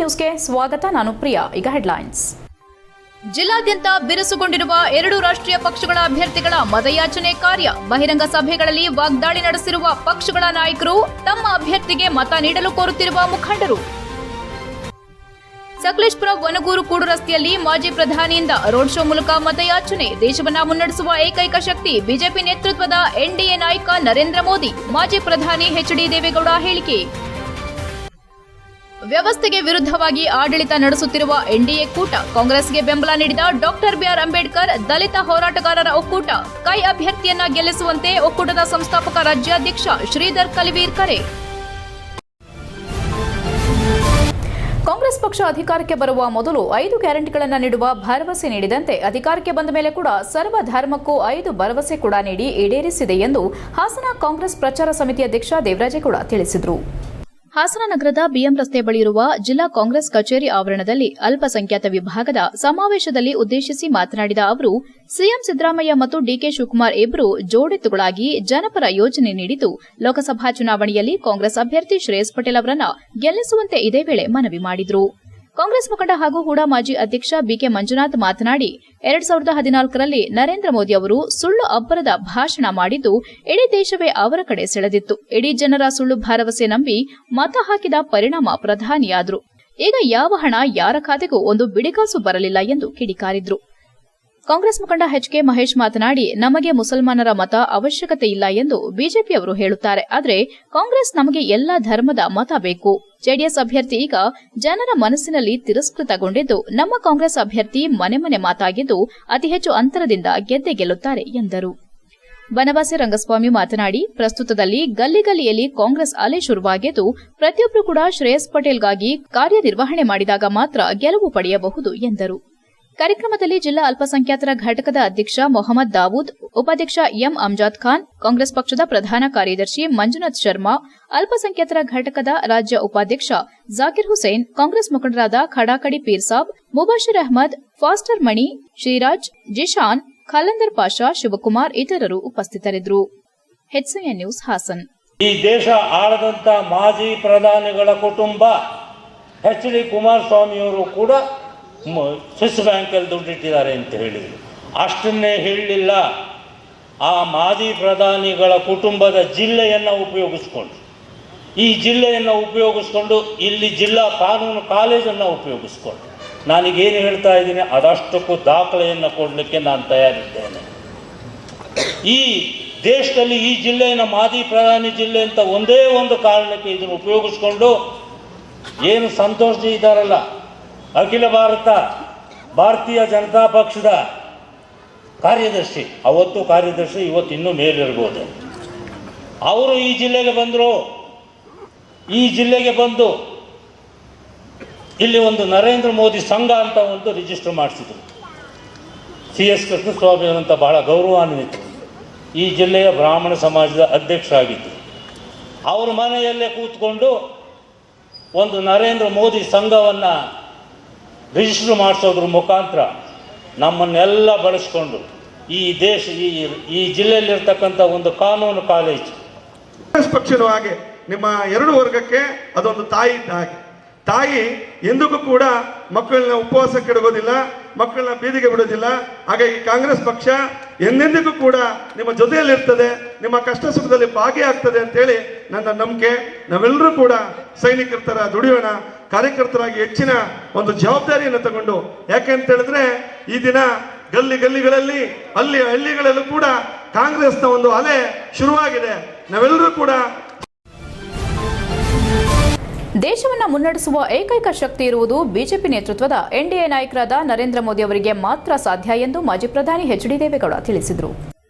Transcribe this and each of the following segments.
ನ್ಯೂಸ್ಗೆ ಸ್ವಾಗತ. ನಾನು ಪ್ರಿಯಾ. ಈಗ ಹೆಡ್ಲೈನ್ಸ್. ಜಿಲ್ಲಾದ್ಯಂತ ಬಿರುಸುಗೊಂಡಿರುವ 2 ರಾಷ್ಟ್ರೀಯ ಪಕ್ಷಗಳ ಅಭ್ಯರ್ಥಿಗಳ ಮತಯಾಚನೆ ಕಾರ್ಯ. ಬಹಿರಂಗ ಸಭೆಗಳಲ್ಲಿ ವಾಗ್ದಾಳಿ ನಡೆಸಿರುವ ಪಕ್ಷಗಳ ನಾಯಕರು, ತಮ್ಮ ಅಭ್ಯರ್ಥಿಗೆ ಮತ ನೀಡಲು ಕೋರುತ್ತಿರುವ ಮುಖಂಡರು. ಸಕಲೇಶಪುರ ವನಗೂರು ಕೂಡು ರಸ್ತೆಯಲ್ಲಿ ಮಾಜಿ ಪ್ರಧಾನಿಯಿಂದ ರೋಡ್ ಶೋ ಮೂಲಕ ಮತಯಾಚನೆ. ದೇಶವನ್ನ ಮುನ್ನಡೆಸುವ ಏಕೈಕ ಶಕ್ತಿ ಬಿಜೆಪಿ ನೇತೃತ್ವದ ಎನ್ಡಿಎ ನಾಯಕ ನರೇಂದ್ರ ಮೋದಿ. ಮಾಜಿ ಪ್ರಧಾನಿ ಎಚ್ಡಿ ದೇವೇಗೌಡ ಹೇಳಿಕೆ. ವ್ಯವಸ್ಥೆಗೆ ವಿರುದ್ಧವಾಗಿ ಆಡಳಿತ ನಡೆಸುತ್ತಿರುವ ಎನ್ಡಿಎ ಕೂಟ. ಕಾಂಗ್ರೆಸ್ಗೆ ಬೆಂಬಲ ನೀಡಿದ ಡಾಕ್ಟರ್ ಬಿಆರ್ ಅಂಬೇಡ್ಕರ್ ದಲಿತ ಹೋರಾಟಗಾರರ ಒಕ್ಕೂಟ. ಕೈ ಅಭ್ಯರ್ಥಿಯನ್ನ ಗೆಲ್ಲಿಸುವಂತೆ ಒಕ್ಕೂಟದ ಸಂಸ್ಥಾಪಕ ರಾಜ್ಯಾಧ್ಯಕ್ಷ ಶ್ರೀಧರ್ ಕಲಿವೀರ್ ಕರೆ. ಕಾಂಗ್ರೆಸ್ ಪಕ್ಷ ಅಧಿಕಾರಕ್ಕೆ ಬರುವ ಮೊದಲು 5 ಗ್ಯಾರಂಟಿಗಳನ್ನು ನೀಡುವ ಭರವಸೆ ನೀಡಿದಂತೆ ಅಧಿಕಾರಕ್ಕೆ ಬಂದ ಮೇಲೆ ಕೂಡ ಸರ್ವ ಧರ್ಮಕ್ಕೂ 5 ಭರವಸೆ ಕೂಡ ನೀಡಿ ಈಡೇರಿಸಿದೆ ಎಂದು ಹಾಸನ ಕಾಂಗ್ರೆಸ್ ಪ್ರಚಾರ ಸಮಿತಿ ಅಧ್ಯಕ್ಷ ದೇವರಾಜೇಗೌಡ ತಿಳಿಸಿದರು. ಹಾಸನ ನಗರದ ಬಿಎಂ ರಸ್ತೆ ಬಳಿ ಇರುವ ಜಿಲ್ಲಾ ಕಾಂಗ್ರೆಸ್ ಕಚೇರಿ ಆವರಣದಲ್ಲಿ ಅಲ್ಪಸಂಖ್ಯಾತ ವಿಭಾಗದ ಸಮಾವೇಶದಲ್ಲಿ ಉದ್ದೇಶಿಸಿ ಮಾತನಾಡಿದ ಅವರು, ಸಿಎಂ ಸಿದ್ದರಾಮಯ್ಯ ಮತ್ತು ಡಿಕೆ ಶಿವಕುಮಾರ್ ಇಬ್ಬರು ಜೋಡೆತ್ತುಗಳಾಗಿ ಜನಪರ ಯೋಜನೆ ನೀಡಿದ್ದು, ಲೋಕಸಭಾ ಚುನಾವಣೆಯಲ್ಲಿ ಕಾಂಗ್ರೆಸ್ ಅಭ್ಯರ್ಥಿ ಶ್ರೇಯಸ್ ಪಟೇಲ್ ಅವರನ್ನ ಗೆಲ್ಲಿಸುವಂತೆ ಇದೇ ವೇಳೆ ಮನವಿ ಮಾಡಿದರು. ಕಾಂಗ್ರೆಸ್ ಮುಖಂಡ ಹಾಗೂ ಹೂಡಾ ಮಾಜಿ ಅಧ್ಯಕ್ಷ ಬಿಕೆ ಮಂಜುನಾಥ್ ಮಾತನಾಡಿ, 2014ರಲ್ಲಿ ನರೇಂದ್ರ ಮೋದಿ ಅವರು ಸುಳ್ಳು ಅಬ್ಬರದ ಭಾಷಣ ಮಾಡಿದ್ದು ಇಡೀ ದೇಶವೇ ಅವರ ಕಡೆ ಸೆಳೆದಿತ್ತು. ಇಡೀ ಜನರ ಸುಳ್ಳು ಭರವಸೆ ನಂಬಿ ಮತ ಹಾಕಿದ ಪರಿಣಾಮ ಪ್ರಧಾನಿಯಾದರು. ಈಗ ಯಾವ ಹಣ ಯಾರ ಖಾತೆಗೂ ಒಂದು ಬಿಡಿಕಾಸು ಬರಲಿಲ್ಲ ಎಂದು ಕಿಡಿಕಾರಿದ್ರು. ಕಾಂಗ್ರೆಸ್ ಮುಖಂಡ ಎಚ್ಕೆ ಮಹೇಶ್ ಮಾತನಾಡಿ, ನಮಗೆ ಮುಸಲ್ಮಾನರ ಮತ ಅವಶ್ಯಕತೆ ಇಲ್ಲ ಎಂದು ಬಿಜೆಪಿಯವರು ಹೇಳುತ್ತಾರೆ. ಆದರೆ ಕಾಂಗ್ರೆಸ್ ನಮಗೆ ಎಲ್ಲಾ ಧರ್ಮದ ಮತ ಬೇಕು. ಜೆಡಿಎಸ್ ಅಭ್ಯರ್ಥಿ ಈಗ ಜನರ ಮನಸ್ಸಿನಲ್ಲಿ ತಿರಸ್ಕೃತಗೊಂಡಿದ್ದು, ನಮ್ಮ ಕಾಂಗ್ರೆಸ್ ಅಭ್ಯರ್ಥಿ ಮನೆ ಮನೆ ಮಾತಾಗಿದ್ದು ಅತಿ ಹೆಚ್ಚು ಅಂತರದಿಂದ ಗೆದ್ದೇ ಗೆಲ್ಲುತ್ತಾರೆ ಎಂದರು. ಬನವಾಸಿ ರಂಗಸ್ವಾಮಿ ಮಾತನಾಡಿ, ಪ್ರಸ್ತುತದಲ್ಲಿ ಗಲ್ಲಿ ಗಲ್ಲಿಯಲ್ಲಿ ಕಾಂಗ್ರೆಸ್ ಅಲೆ ಶುರುವಾಗಿದ್ದು, ಪ್ರತಿಯೊಬ್ಬರು ಕೂಡ ಶ್ರೇಯಸ್ ಪಟೇಲ್ಗಾಗಿ ಕಾರ್ಯನಿರ್ವಹಣೆ ಮಾಡಿದಾಗ ಮಾತ್ರ ಗೆಲುವು ಪಡೆಯಬಹುದು ಎಂದರು. ಕಾರ್ಯಕ್ರಮದಲ್ಲಿ ಜಿಲ್ಲಾ ಅಲ್ಪಸಂಖ್ಯಾತರ ಘಟಕದ ಅಧ್ಯಕ್ಷ ಮೊಹಮ್ಮದ್ ದಾವೂದ್, ಉಪಾಧ್ಯಕ್ಷ ಎಂ ಅಮ್ಜಾದ್ ಖಾನ್, ಕಾಂಗ್ರೆಸ್ ಪಕ್ಷದ ಪ್ರಧಾನ ಕಾರ್ಯದರ್ಶಿ ಮಂಜುನಾಥ್ ಶರ್ಮಾ, ಅಲ್ಪಸಂಖ್ಯಾತರ ಘಟಕದ ರಾಜ್ಯ ಉಪಾಧ್ಯಕ್ಷ ಜಾಕಿರ್ ಹುಸೇನ್, ಕಾಂಗ್ರೆಸ್ ಮುಖಂಡರಾದ ಖಡಾಕಡಿ ಪೀರ್ಸಾಬ್, ಮುಬಾಶಿರ್ ಅಹಮದ್, ಫಾಸ್ಟರ್ ಮಣಿ, ಶ್ರೀರಾಜ್, ಜಿಶಾನ್, ಖಲಂದರ್ ಪಾಷಾ, ಶಿವಕುಮಾರ್ ಇತರರು ಉಪಸ್ಥಿತರಿದ್ದರು. HCN news Hassan. ಈ ದೇಶ ಆಳದಂತ ಮಾಜಿ ಪ್ರಧಾನಿಗಳ ಕುಟುಂಬ ಎಚ್.ಡಿ. ಕುಮಾರಸ್ವಾಮಿಯವರು ಕೂಡ ಸ್ವಿಸ್ ಬ್ಯಾಂಕಲ್ಲಿ ದುಡ್ಡಿಟ್ಟಿದ್ದಾರೆ ಅಂತ ಹೇಳಿದರು. ಅಷ್ಟನ್ನೇ ಹೇಳಲಿಲ್ಲ, ಆ ಮಾಜಿ ಪ್ರಧಾನಿಗಳ ಕುಟುಂಬದ ಜಿಲ್ಲೆಯನ್ನು ಉಪಯೋಗಿಸ್ಕೊಂಡು, ಈ ಜಿಲ್ಲೆಯನ್ನು ಉಪಯೋಗಿಸ್ಕೊಂಡು ಇಲ್ಲಿ ಜಿಲ್ಲಾ ಕಾನೂನು ಕಾಲೇಜನ್ನು ಉಪಯೋಗಿಸ್ಕೊಂಡು ನಾನೀಗೇನು ಹೇಳ್ತಾ ಇದ್ದೀನಿ ಅದಷ್ಟಕ್ಕೂ ದಾಖಲೆಯನ್ನು ಕೊಡಲಿಕ್ಕೆ ನಾನು ತಯಾರಿದ್ದೇನೆ. ಈ ದೇಶದಲ್ಲಿ ಈ ಜಿಲ್ಲೆಯನ್ನು ಮಾಜಿ ಪ್ರಧಾನಿ ಜಿಲ್ಲೆ ಅಂತ ಒಂದೇ ಒಂದು ಕಾರಣಕ್ಕೆ ಇದನ್ನು ಉಪಯೋಗಿಸ್ಕೊಂಡು ಏನು ಸಂತೋಷ್ ಜಿ ಇದ್ದಾರಲ್ಲ, ಅಖಿಲ ಭಾರತೀಯ ಜನತಾ ಪಕ್ಷದ ಕಾರ್ಯದರ್ಶಿ, ಅವತ್ತು ಕಾರ್ಯದರ್ಶಿ, ಇವತ್ತು ಇನ್ನೂ ಮೇಲಿರ್ಬೋದು, ಅವರು ಈ ಜಿಲ್ಲೆಗೆ ಬಂದರು. ಈ ಜಿಲ್ಲೆಗೆ ಬಂದು ಇಲ್ಲಿ ಒಂದು ನರೇಂದ್ರ ಮೋದಿ ಸಂಘ ಅಂತ ಒಂದು ರಿಜಿಸ್ಟರ್ ಮಾಡಿಸಿದ್ರು. CS ಕೃಷ್ಣಸ್ವಾಮಿ ಅಂತ ಬಹಳ ಗೌರವಾನ್ವಿತರು, ಈ ಜಿಲ್ಲೆಯ ಬ್ರಾಹ್ಮಣ ಸಮಾಜದ ಅಧ್ಯಕ್ಷ ಆಗಿದ್ದರು. ಅವ್ರ ಮನೆಯಲ್ಲೇ ಕೂತ್ಕೊಂಡು ಒಂದು ನರೇಂದ್ರ ಮೋದಿ ಸಂಘವನ್ನು ರಿಜಿಸ್ಟರ್ ಮಾಡಿಸೋದ್ರ ಮುಖಾಂತರ ನಮ್ಮನ್ನೆಲ್ಲ ಬಳಸ್ಕೊಂಡು ಈ ದೇಶ ಈ ಜಿಲ್ಲೆಯಲ್ಲಿರ್ತಕ್ಕಂಥ ಒಂದು ಕಾನೂನು ಕಾಲೇಜು. ಕಾಂಗ್ರೆಸ್ ಪಕ್ಷದ ಹಾಗೆ ನಿಮ್ಮ 2 ವರ್ಗಕ್ಕೆ ಅದೊಂದು ತಾಯಿ ಇದ್ದ ಹಾಗೆ. ತಾಯಿ ಎಂದಿಗೂ ಕೂಡ ಮಕ್ಕಳನ್ನ ಉಪವಾಸ ಕೆಡಗೋದಿಲ್ಲ, ಮಕ್ಕಳನ್ನ ಬೀದಿಗೆ ಬಿಡೋದಿಲ್ಲ. ಹಾಗಾಗಿ ಕಾಂಗ್ರೆಸ್ ಪಕ್ಷ ಎಂದೆಂದಿಗೂ ಕೂಡ ನಿಮ್ಮ ಜೊತೆಯಲ್ಲಿರ್ತದೆ, ನಿಮ್ಮ ಕಷ್ಟ ಸುಖದಲ್ಲಿ ಭಾಗಿಯಾಗ್ತದೆ ಅಂತೇಳಿ ನನ್ನ ನಂಬಿಕೆ. ನಾವೆಲ್ಲರೂ ಕೂಡ ಸೈನಿಕರ ಥರ ದುಡಿಯೋಣ, ಕಾರ್ಯಕರ್ತರಾಗಿ ಹೆಚ್ಚಿನ ಒಂದು ಜವಾಬ್ದಾರಿಯನ್ನು ತಗೊಂಡು. ಯಾಕೆ ಅಂತ ಹೇಳಿದ್ರೆ ಈ ದಿನ ಗಲ್ಲಿಗಳಲ್ಲಿ ಹಳ್ಳಿಗಳಲ್ಲೂ ಕೂಡ ಕಾಂಗ್ರೆಸ್ನ ಒಂದು ಅಲೆ ಶುರುವಾಗಿದೆ. ನಾವೆಲ್ಲರೂ ಕೂಡ ದೇಶವನ್ನು ಮುನ್ನಡೆಸುವ ಏಕೈಕ ಶಕ್ತಿ ಇರುವುದು ಬಿಜೆಪಿ ನೇತೃತ್ವದ ಎನ್ಡಿಎ ನಾಯಕರಾದ ನರೇಂದ್ರ ಮೋದಿ ಅವರಿಗೆ ಮಾತ್ರ ಸಾಧ್ಯ ಎಂದು ಮಾಜಿ ಪ್ರಧಾನಿ ಎಚ್ಡಿ ದೇವೇಗೌಡ ತಿಳಿಸಿದರು.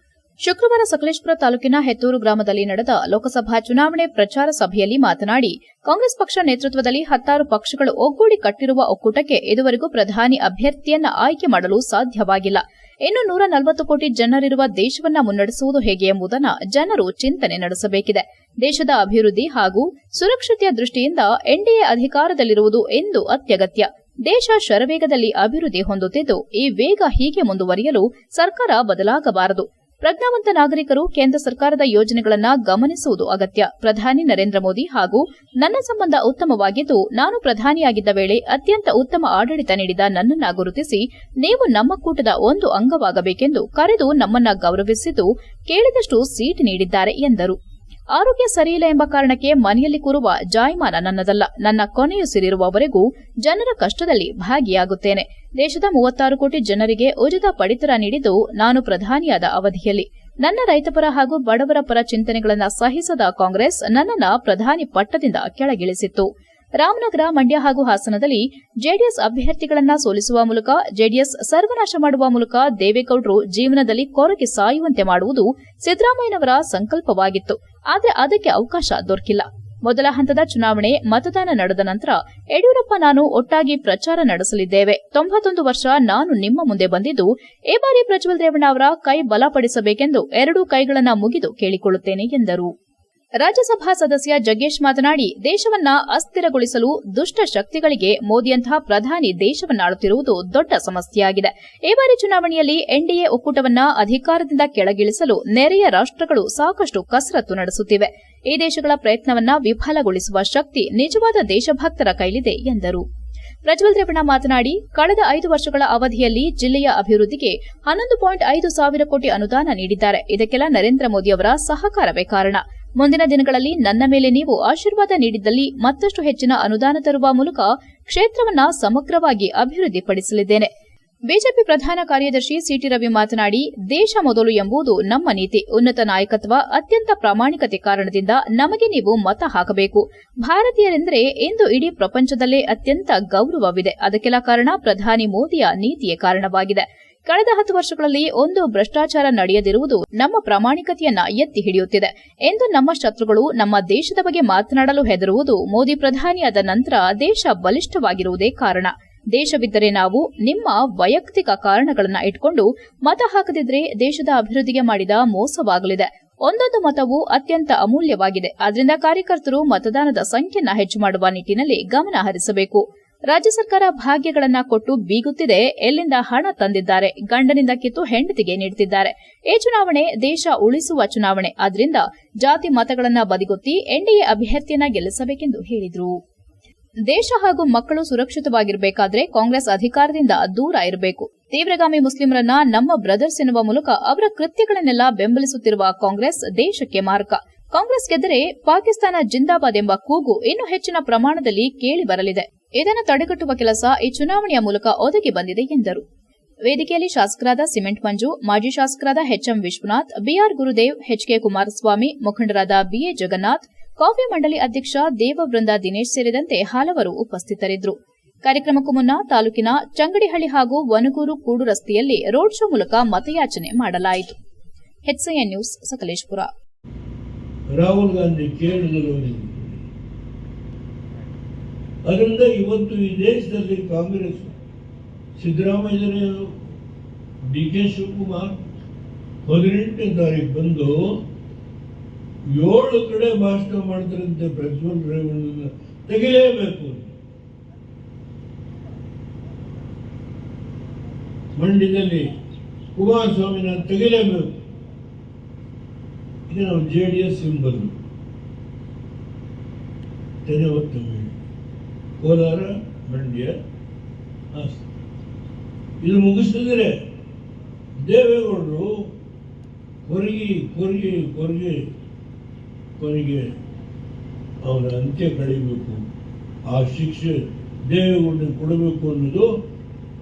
ಶುಕ್ರವಾರ ಸಕಲೇಶಪುರ ತಾಲೂಕಿನ ಹೆತ್ತೂರು ಗ್ರಾಮದಲ್ಲಿ ನಡೆದ ಲೋಕಸಭಾ ಚುನಾವಣೆ ಪ್ರಚಾರ ಸಭೆಯಲ್ಲಿ ಮಾತನಾಡಿ, ಕಾಂಗ್ರೆಸ್ ಪಕ್ಷ ನೇತೃತ್ವದಲ್ಲಿ 16 ಪಕ್ಷಗಳು ಒಗ್ಗೂಡಿ ಕಟ್ಟಿರುವ ಒಕ್ಕೂಟಕ್ಕೆ ಇದುವರೆಗೂ ಪ್ರಧಾನಿ ಅಭ್ಯರ್ಥಿಯನ್ನ ಆಯ್ಕೆ ಮಾಡಲು ಸಾಧ್ಯವಾಗಿಲ್ಲ. ಇನ್ನು 140 ಕೋಟಿ ಜನರಿರುವ ದೇಶವನ್ನ ಮುನ್ನಡೆಸುವುದು ಹೇಗೆ ಎಂಬುದನ್ನು ಜನರು ಚಿಂತನೆ ನಡೆಸಬೇಕಿದೆ. ದೇಶದ ಅಭಿವೃದ್ಧಿ ಹಾಗೂ ಸುರಕ್ಷತೆಯ ದೃಷ್ಟಿಯಿಂದ ಎನ್ಡಿಎ ಅಧಿಕಾರದಲ್ಲಿರುವುದು ಎಂದು ಅತ್ಯಗತ್ಯ. ದೇಶ ಶರವೇಗದಲ್ಲಿ ಅಭಿವೃದ್ಧಿ ಹೊಂದುತ್ತಿದ್ದು, ಈ ವೇಗ ಹೀಗೆ ಮುಂದುವರಿಯಲು ಸರ್ಕಾರ ಬದಲಾಗಬಾರದು. ಪ್ರಜ್ಞಾವಂತ ನಾಗರಿಕರು ಕೇಂದ್ರ ಸರ್ಕಾರದ ಯೋಜನೆಗಳನ್ನು ಗಮನಿಸುವುದು ಅಗತ್ಯ. ಪ್ರಧಾನಿ ನರೇಂದ್ರ ಮೋದಿ ಹಾಗೂ ನನ್ನ ಸಂಬಂಧ ಉತ್ತಮವಾಗಿದ್ದು, ನಾನು ಪ್ರಧಾನಿಯಾಗಿದ್ದ ವೇಳೆ ಅತ್ಯಂತ ಉತ್ತಮ ಆಡಳಿತ ನೀಡಿದ ನನ್ನನ್ನು ಗುರುತಿಸಿ ನೀವು ನಮ್ಮ ಕೂಟದ ಒಂದು ಅಂಗವಾಗಬೇಕೆಂದು ಕರೆದು ನಮ್ಮನ್ನ ಗೌರವಿಸಿದ್ದು, ಕೇಳಿದಷ್ಟು ಸೀಟ್ ನೀಡಿದ್ದಾರೆ ಎಂದರು. ಆರೋಗ್ಯ ಸರಿಯಿಲ್ಲ ಎಂಬ ಕಾರಣಕ್ಕೆ ಮನೆಯಲ್ಲಿ ಕೂರುವ ಜಾಯಮಾನ ನನ್ನದಲ್ಲ. ನನ್ನ ಕೊನೆಯುಸಿರಿರುವವರೆಗೂ ಜನರ ಕಷ್ಟದಲ್ಲಿ ಭಾಗಿಯಾಗುತ್ತೇನೆ. ದೇಶದ 36 ಕೋಟಿ ಜನರಿಗೆ ಉಚಿತ ಪಡಿತರ ನೀಡಿದ್ದು ನಾನು ಪ್ರಧಾನಿಯಾದ ಅವಧಿಯಲ್ಲಿ. ನನ್ನ ರೈತಪರ ಹಾಗೂ ಬಡವರ ಪರ ಚಿಂತನೆಗಳನ್ನು ಸಹಿಸದ ಕಾಂಗ್ರೆಸ್ ನನ್ನನ್ನು ಪ್ರಧಾನಿ ಪಟ್ಟದಿಂದ ಕೆಳಗಿಳಿಸಿತ್ತು. ರಾಮನಗರ, ಮಂಡ್ಯ ಹಾಗೂ ಹಾಸನದಲ್ಲಿ ಜೆಡಿಎಸ್ ಅಭ್ಯರ್ಥಿಗಳನ್ನು ಸೋಲಿಸುವ ಮೂಲಕ, ಜೆಡಿಎಸ್ ಸರ್ವನಾಶ ಮಾಡುವ ಮೂಲಕ ದೇವೇಗೌಡರು ಜೀವನದಲ್ಲಿ ಕೊರಗಿ ಸಾಯುವಂತೆ ಮಾಡುವುದು ಸಿದ್ದರಾಮಯ್ಯನವರ ಸಂಕಲ್ಪವಾಗಿತ್ತು. ಆದರೆ ಅದಕ್ಕೆ ಅವಕಾಶ ದೊರಕಿಲ್ಲ. ಮೊದಲ ಹಂತದ ಚುನಾವಣೆ ಮತದಾನ ನಡೆದ ನಂತರ ಯಡಿಯೂರಪ್ಪ, ನಾನು ಒಟ್ಟಾಗಿ ಪ್ರಚಾರ ನಡೆಸಲಿದ್ದೇವೆ. 91 ವರ್ಷ ನಾನು ನಿಮ್ಮ ಮುಂದೆ ಬಂದಿದ್ದು, ಈ ಬಾರಿ ಪ್ರಜ್ವಲ್ ರೇವಣ್ಣ ಅವರ ಕೈ ಬಲಪಡಿಸಬೇಕೆಂದು 2 ಕೈಗಳನ್ನು ಮುಗಿದು ಕೇಳಿಕೊಳ್ಳುತ್ತೇನೆ ಎಂದರು. ರಾಜ್ಯಸಭಾ ಸದಸ್ಯ ಜಗ್ಗೇಶ್ ಮಾತನಾಡಿ, ದೇಶವನ್ನ ಅಸ್ಥಿರಗೊಳಿಸಲು ದುಷ್ಟ ಶಕ್ತಿಗಳಿಗೆ ಮೋದಿಯಂತಹ ಪ್ರಧಾನಿ ದೇಶವನ್ನಾಳುತ್ತಿರುವುದು ದೊಡ್ಡ ಸಮಸ್ಯೆಯಾಗಿದೆ. ಈ ಬಾರಿ ಚುನಾವಣೆಯಲ್ಲಿ ಎನ್ಡಿಎ ಒಕ್ಕೂಟವನ್ನ ಅಧಿಕಾರದಿಂದ ಕೆಳಗಿಳಿಸಲು ನೆರೆಯ ರಾಷ್ಟಗಳು ಸಾಕಷ್ಟು ಕಸರತ್ತು ನಡೆಸುತ್ತಿವೆ. ಈ ದೇಶಗಳ ಪ್ರಯತ್ನವನ್ನ ವಿಫಲಗೊಳಿಸುವ ಶಕ್ತಿ ನಿಜವಾದ ದೇಶಭಕ್ತರ ಕೈಲಿದೆ ಎಂದರು. ಪ್ರಜ್ವಲ್ ರೇವಣ್ಣ ಮಾತನಾಡಿ, ಕಳೆದ 5 ವರ್ಷಗಳ ಅವಧಿಯಲ್ಲಿ ಜಿಲ್ಲೆಯ ಅಭಿವೃದ್ಧಿಗೆ 11.5 ಸಾವಿರ ಕೋಟಿ ಅನುದಾನ ನೀಡಿದ್ದಾರೆ. ಇದಕ್ಕೆಲ್ಲ ನರೇಂದ್ರ ಮೋದಿ ಅವರ ಸಹಕಾರವೇ ಕಾರಣ. ಮುಂದಿನ ದಿನಗಳಲ್ಲಿ ನನ್ನ ಮೇಲೆ ನೀವು ಆಶೀರ್ವಾದ ನೀಡಿದ್ದಲ್ಲಿ ಮತ್ತಷ್ಟು ಹೆಚ್ಚಿನ ಅನುದಾನ ತರುವ ಮೂಲಕ ಕ್ಷೇತ್ರವನ್ನ ಸಮಗ್ರವಾಗಿ ಅಭಿವೃದ್ಧಿಪಡಿಸಲಿದ್ದೇನೆ. ಬಿಜೆಪಿ ಪ್ರಧಾನ ಕಾರ್ಯದರ್ಶಿ ಸಿಟಿ ರವಿ ಮಾತನಾಡಿ, ದೇಶ ಮೊದಲು ಎಂಬುದು ನಮ್ಮ ನೀತಿ. ಉನ್ನತ ನಾಯಕತ್ವ, ಅತ್ಯಂತ ಪ್ರಾಮಾಣಿಕತೆ ಕಾರಣದಿಂದ ನಮಗೆ ನೀವು ಮತ ಹಾಕಬೇಕು. ಭಾರತೀಯರೆಂದರೆ ಇಂದು ಇಡೀ ಪ್ರಪಂಚದಲ್ಲೇ ಅತ್ಯಂತ ಗೌರವವಿದೆ. ಅದಕ್ಕೆಲ್ಲ ಕಾರಣ ಪ್ರಧಾನಿ ಮೋದಿಯ ನೀತಿಯೇ ಕಾರಣವಾಗಿದೆ. ಕಳೆದ 10 ವರ್ಷಗಳಲ್ಲಿ ಒಂದು ಭ್ರಷ್ಟಾಚಾರ ನಡೆಯದಿರುವುದು ನಮ್ಮ ಪ್ರಾಮಾಣಿಕತೆಯನ್ನ ಎತ್ತಿ ಹಿಡಿಯುತ್ತಿದೆ ಎಂದು ನಮ್ಮ ಶತ್ರುಗಳು ನಮ್ಮ ದೇಶದ ಬಗ್ಗೆ ಮಾತನಾಡಲು ಹೆದರುವುದು ಮೋದಿ ಪ್ರಧಾನಿಯಾದ ನಂತರ ದೇಶ ಬಲಿಷ್ಠವಾಗಿರುವುದೇ ಕಾರಣ. ದೇಶವಿದ್ದರೆ ನಾವು ನಿಮ್ಮ ವೈಯಕ್ತಿಕ ಕಾರಣಗಳನ್ನು ಇಟ್ಕೊಂಡು ಮತ ಹಾಕದಿದ್ರೆ ದೇಶದ ಅಭಿವೃದ್ಧಿಗೆ ಮಾಡಿದ ಮೋಸವಾಗಲಿದೆ. ಒಂದೊಂದು ಮತವು ಅತ್ಯಂತ ಅಮೂಲ್ಯವಾಗಿದೆ. ಆದ್ದರಿಂದ ಕಾರ್ಯಕರ್ತರು ಮತದಾನದ ಸಂಖ್ಯೆಯನ್ನು ಹೆಚ್ಚು ಮಾಡುವ ನಿಟ್ಟಿನಲ್ಲಿ ಗಮನ ಹರಿಸಬೇಕು. ರಾಜ್ಯ ಸರ್ಕಾರ ಭಾಗ್ಯಗಳನ್ನ ಕೊಟ್ಟು ಬೀಗುತ್ತಿದೆ. ಎಲ್ಲಿಂದ ಹಣ ತಂದಿದ್ದಾರೆ? ಗಂಡನಿಂದ ಕಿತ್ತು ಹೆಂಡತಿಗೆ ನೀಡುತ್ತಿದ್ದಾರೆ. ಈ ಚುನಾವಣೆ ದೇಶ ಉಳಿಸುವ ಚುನಾವಣೆ. ಆದ್ದರಿಂದ ಜಾತಿ ಮತಗಳನ್ನ ಬದಿಗೊತ್ತಿ ಎನ್ಡಿಎ ಅಭ್ಯರ್ಥಿಯನ್ನ ಗೆಲ್ಲಿಸಬೇಕೆಂದು ಹೇಳಿದರು. ದೇಶ ಹಾಗೂ ಮಕ್ಕಳು ಸುರಕ್ಷಿತವಾಗಿರಬೇಕಾದ್ರೆ ಕಾಂಗ್ರೆಸ್ ಅಧಿಕಾರದಿಂದ ದೂರ ಇರಬೇಕು. ತೀವ್ರಗಾಮಿ ಮುಸ್ಲಿಮರನ್ನ ನಮ್ಮ ಬ್ರದರ್ಸ್ ಎನ್ನುವ ಮೂಲಕ ಅವರ ಕೃತ್ಯಗಳನ್ನೆಲ್ಲ ಬೆಂಬಲಿಸುತ್ತಿರುವ ಕಾಂಗ್ರೆಸ್ ದೇಶಕ್ಕೆ ಮಾರಕ. ಕಾಂಗ್ರೆಸ್ ಗೆದ್ದರೆ ಪಾಕಿಸ್ತಾನ ಜಿಂದಾಬಾದ್ ಎಂಬ ಕೂಗು ಇನ್ನೂ ಹೆಚ್ಚಿನ ಪ್ರಮಾಣದಲ್ಲಿ ಕೇಳಿ ಬರಲಿದೆ. ಇದನ್ನು ತಡೆಗಟ್ಟುವ ಕೆಲಸ ಈ ಚುನಾವಣೆಯ ಮೂಲಕ ಒದಗಿ ಬಂದಿದೆ ಎಂದರು. ವೇದಿಕೆಯಲ್ಲಿ ಶಾಸಕರಾದ ಸಿಮೆಂಟ್ ಮಂಜು, ಮಾಜಿ ಶಾಸಕರಾದ HM Vishwanath, BR Gurudev, HK Kumaraswamy, ಮುಖಂಡರಾದ ಬಿಎ ಜಗನ್ನಾಥ್, ಕಾಫಿ ಮಂಡಳಿ ಅಧ್ಯಕ್ಷ ದೇವವೃಂದ ದಿನೇಶ್ ಸೇರಿದಂತೆ ಹಲವರು ಉಪಸ್ಥಿತರಿದ್ದರು. ಕಾರ್ಯಕ್ರಮಕ್ಕೂ ಮುನ್ನ ತಾಲೂಕಿನ ಚಂಗಡಿಹಳ್ಳಿ ಹಾಗೂ ವನಗೂರು ಕೂಡು ರಸ್ತೆಯಲ್ಲಿ ರೋಡ್ ಶೋ ಮೂಲಕ ಮತಯಾಚನೆ ಮಾಡಲಾಯಿತು. HCN news, Sakleshpur. ರಾಹುಲ್ ಗಾಂಧಿ ಕೇರಳದಲ್ಲಿ ಅದರಿಂದ ಇವತ್ತು ಈ ದೇಶದಲ್ಲಿ ಕಾಂಗ್ರೆಸ್ ಸಿದ್ದರಾಮಯ್ಯ, ಡಿಕೆ ಶಿವಕುಮಾರ್ 18ನೇ ತಾರೀಕು ಬಂದು 7 ಕಡೆ ಭಾಷಣ ಮಾಡ್ತಾರಂತೆ. ಪ್ರಜ್ವಲ್ ರೇವಣ್ಣ ತೆಗೆಯಲೇಬೇಕು. ಮಂಡ್ಯದಲ್ಲಿ ಕುಮಾರಸ್ವಾಮಿನ ತೆಗೆಯಲೇಬೇಕು. ಇದು ನಾವು ಜೆಡಿಎಸ್ ಸಿಂಬಲ್. ಕೋಲಾರ, ಮಂಡ್ಯ, ಹಾಸನ ಇದು ಮುಗಿಸಿದ್ರೆ ದೇವೇಗೌಡರು ಕೊನೆಗೆ ಅವರ ಅಂತ್ಯ ಕಳಿಬೇಕು. ಆ ಶಿಕ್ಷೆ ದೇವೇಗೌಡನಿಗೆ ಕೊಡಬೇಕು ಅನ್ನೋದು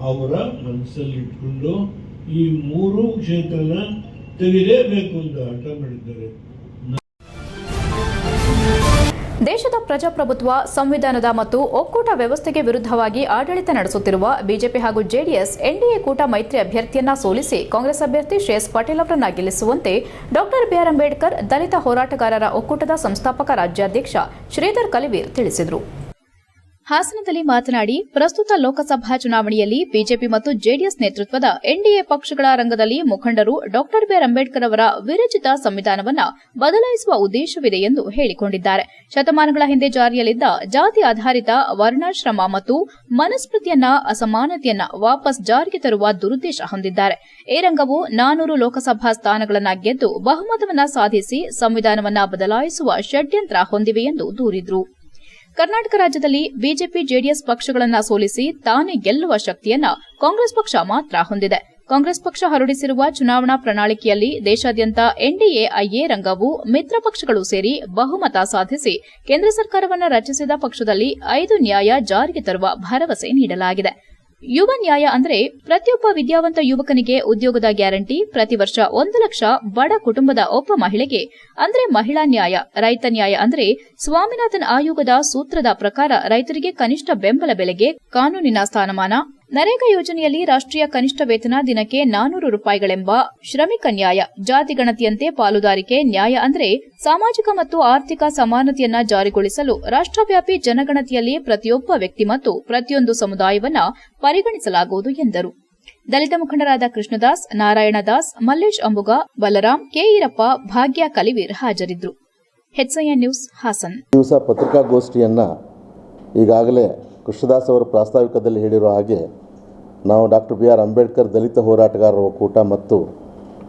ಅವರ ಮನಸ್ಸಲ್ಲಿ ಇಟ್ಕೊಂಡು ಈ 3 ಕ್ಷೇತ್ರನ ತೆಗೆಯಲೇಬೇಕು ಅಂತ ಹಠ ಮಾಡಿದ್ದಾರೆ. ದೇಶದ ಪ್ರಜಾಪ್ರಭುತ್ವ, ಸಂವಿಧಾನದ ಮತ್ತು ಒಕ್ಕೂಟ ವ್ಯವಸ್ಥೆಗೆ ವಿರುದ್ಧವಾಗಿ ಆಡಳಿತ ನಡೆಸುತ್ತಿರುವ ಬಿಜೆಪಿ ಹಾಗೂ ಜೆಡಿಎಸ್ ಎನ್ಡಿಎ ಕೂಟ ಮೈತ್ರಿ ಅಭ್ಯರ್ಥಿಯನ್ನ ಸೋಲಿಸಿ ಕಾಂಗ್ರೆಸ್ ಅಭ್ಯರ್ಥಿ ಶ್ರೇಯಸ್ ಪಾಟೀಲ್ ಅವರನ್ನ ಗೆಲ್ಲಿಸುವಂತೆ ಡಾಕ್ಟರ್ ಬಿಆರ್ ಅಂಬೇಡ್ಕರ್ ದಲಿತ ಹೋರಾಟಗಾರರ ಒಕ್ಕೂಟದ ಸಂಸ್ಥಾಪಕ ರಾಜ್ಯಾಧ್ಯಕ್ಷ ಶ್ರೀಧರ್ ಕಲಿವೀರ್ ತಿಳಿಸಿದರು. ಹಾಸನದಲ್ಲಿ ಮಾತನಾಡಿ, ಪ್ರಸ್ತುತ ಲೋಕಸಭಾ ಚುನಾವಣೆಯಲ್ಲಿ ಬಿಜೆಪಿ ಮತ್ತು ಜೆಡಿಎಸ್ ನೇತೃತ್ವದ ಎನ್ಡಿಎ ಪಕ್ಷಗಳ ರಂಗದಲ್ಲಿ ಮುಖಂಡರು ಡಾ ಬಿಆರ್ ಅಂಬೇಡ್ಕರ್ ಅವರ ವಿರಚಿತ ಸಂವಿಧಾನವನ್ನ ಬದಲಾಯಿಸುವ ಉದ್ದೇಶವಿದೆ ಎಂದು ಹೇಳಿಕೊಂಡಿದ್ದಾರೆ. ಶತಮಾನಗಳ ಹಿಂದೆ ಜಾರಿಯಲ್ಲಿದ್ದ ಜಾತಿ ಆಧಾರಿತ ವರ್ಣಾಶ್ರಮ ಮತ್ತು ಮನುಸ್ಮೃತಿಯನ್ನ ಅಸಮಾನತೆಯನ್ನ ವಾಪಸ್ ಜಾರಿಗೆ ತರುವ ದುರುದ್ದೇಶ ಹೊಂದಿದ್ದಾರೆ. ಈ ರಂಗವು 400 ಲೋಕಸಭಾ ಸ್ಥಾನಗಳನ್ನು ಗೆದ್ದು ಬಹುಮತವನ್ನ ಸಾಧಿಸಿ ಸಂವಿಧಾನವನ್ನ ಬದಲಾಯಿಸುವ ಷಡ್ಯಂತ್ರ ಹೊಂದಿವೆ ಎಂದು ದೂರಿದರು. ಕರ್ನಾಟಕ ರಾಜ್ಯದಲ್ಲಿ ಬಿಜೆಪಿ ಜೆಡಿಎಸ್ ಪಕ್ಷಗಳನ್ನು ಸೋಲಿಸಿ ತಾನೇ ಗೆಲ್ಲುವ ಶಕ್ತಿಯನ್ನ ಕಾಂಗ್ರೆಸ್ ಪಕ್ಷ ಮಾತ್ರ ಹೊಂದಿದೆ. ಕಾಂಗ್ರೆಸ್ ಪಕ್ಷ ಹೊರಡಿಸಿರುವ ಚುನಾವಣಾ ಪ್ರಣಾಳಿಕೆಯಲ್ಲಿ ದೇಶಾದ್ಯಂತ ಎನ್ಡಿಎ ರಂಗವು ಮಿತ್ರ ಪಕ್ಷಗಳು ಸೇರಿ ಬಹುಮತ ಸಾಧಿಸಿ ಕೇಂದ್ರ ಸರ್ಕಾರವನ್ನು ರಚಿಸಿದ ಪಕ್ಷದಲ್ಲಿ 5 ನ್ಯಾಯ ಜಾರಿಗೆ ತರುವ ಭರವಸೆ ನೀಡಲಾಗಿದೆ. ಯುವ ನ್ಯಾಯ ಅಂದರೆ ಪ್ರತಿಯೊಬ್ಬ ವಿದ್ಯಾವಂತ ಯುವಕನಿಗೆ ಉದ್ಯೋಗದ ಗ್ಯಾರಂಟಿ, ಪ್ರತಿ ವರ್ಷ 1 ಲಕ್ಷ ಬಡ ಕುಟುಂಬದ ಒಬ್ಬ ಮಹಿಳೆಗೆ ಅಂದರೆ ಮಹಿಳಾ ನ್ಯಾಯ, ರೈತ ನ್ಯಾಯ ಅಂದರೆ ಸ್ವಾಮಿನಾಥನ್ ಆಯೋಗದ ಸೂತ್ರದ ಪ್ರಕಾರ ರೈತರಿಗೆ ಕನಿಷ್ಠ ಬೆಂಬಲ ಬೆಲೆಗೆ ಕಾನೂನಿನ ಸ್ಥಾನಮಾನ, ನರೇಗಾ ಯೋಜನೆಯಲ್ಲಿ ರಾಷ್ಟ್ರೀಯ ಕನಿಷ್ಠ ವೇತನ ದಿನಕ್ಕೆ 400 ರೂಪಾಯಿಗಳೆಂಬ ಶ್ರಮಿಕ ನ್ಯಾಯ, ಜಾತಿ ಗಣತಿಯಂತೆ ಪಾಲುದಾರಿಕೆ ನ್ಯಾಯ ಅಂದರೆ ಸಾಮಾಜಿಕ ಮತ್ತು ಆರ್ಥಿಕ ಸಮಾನತೆಯನ್ನ ಜಾರಿಗೊಳಿಸಲು ರಾಷ್ಟ್ರವ್ಯಾಪಿ ಜನಗಣತಿಯಲ್ಲಿ ಪ್ರತಿಯೊಬ್ಬ ವ್ಯಕ್ತಿ ಮತ್ತು ಪ್ರತಿಯೊಂದು ಸಮುದಾಯವನ್ನ ಪರಿಗಣಿಸಲಾಗುವುದು ಎಂದರು. ದಲಿತ ಮುಖಂಡರಾದ ಕೃಷ್ಣದಾಸ್, ನಾರಾಯಣದಾಸ್, ಮಲ್ಲೇಶ್ ಅಂಬುಗ, ಬಲರಾಮ್, ಕೆಈರಪ್ಪ, ಭಾಗ್ಯ ಕಲಿವೀರ್ ಹಾಜರಿದ್ದರು. HCN news Hassan. ದಿವಸ ಪತ್ರಿಕಾಗೋಷ್ಠಿಯನ್ನ ಈಗಾಗಲೇ ಕೃಷ್ಣದಾಸ್ ಅವರು ಪ್ರಾಸ್ತಾವಿಕದಲ್ಲಿ ಹೇಳಿರುವ ಹಾಗೆ ನಾವು ಡಾ ಬಿಆರ್ ಅಂಬೇಡ್ಕರ್ ದಲಿತ ಹೋರಾಟಗಾರರ ಒಕ್ಕೂಟ ಮತ್ತು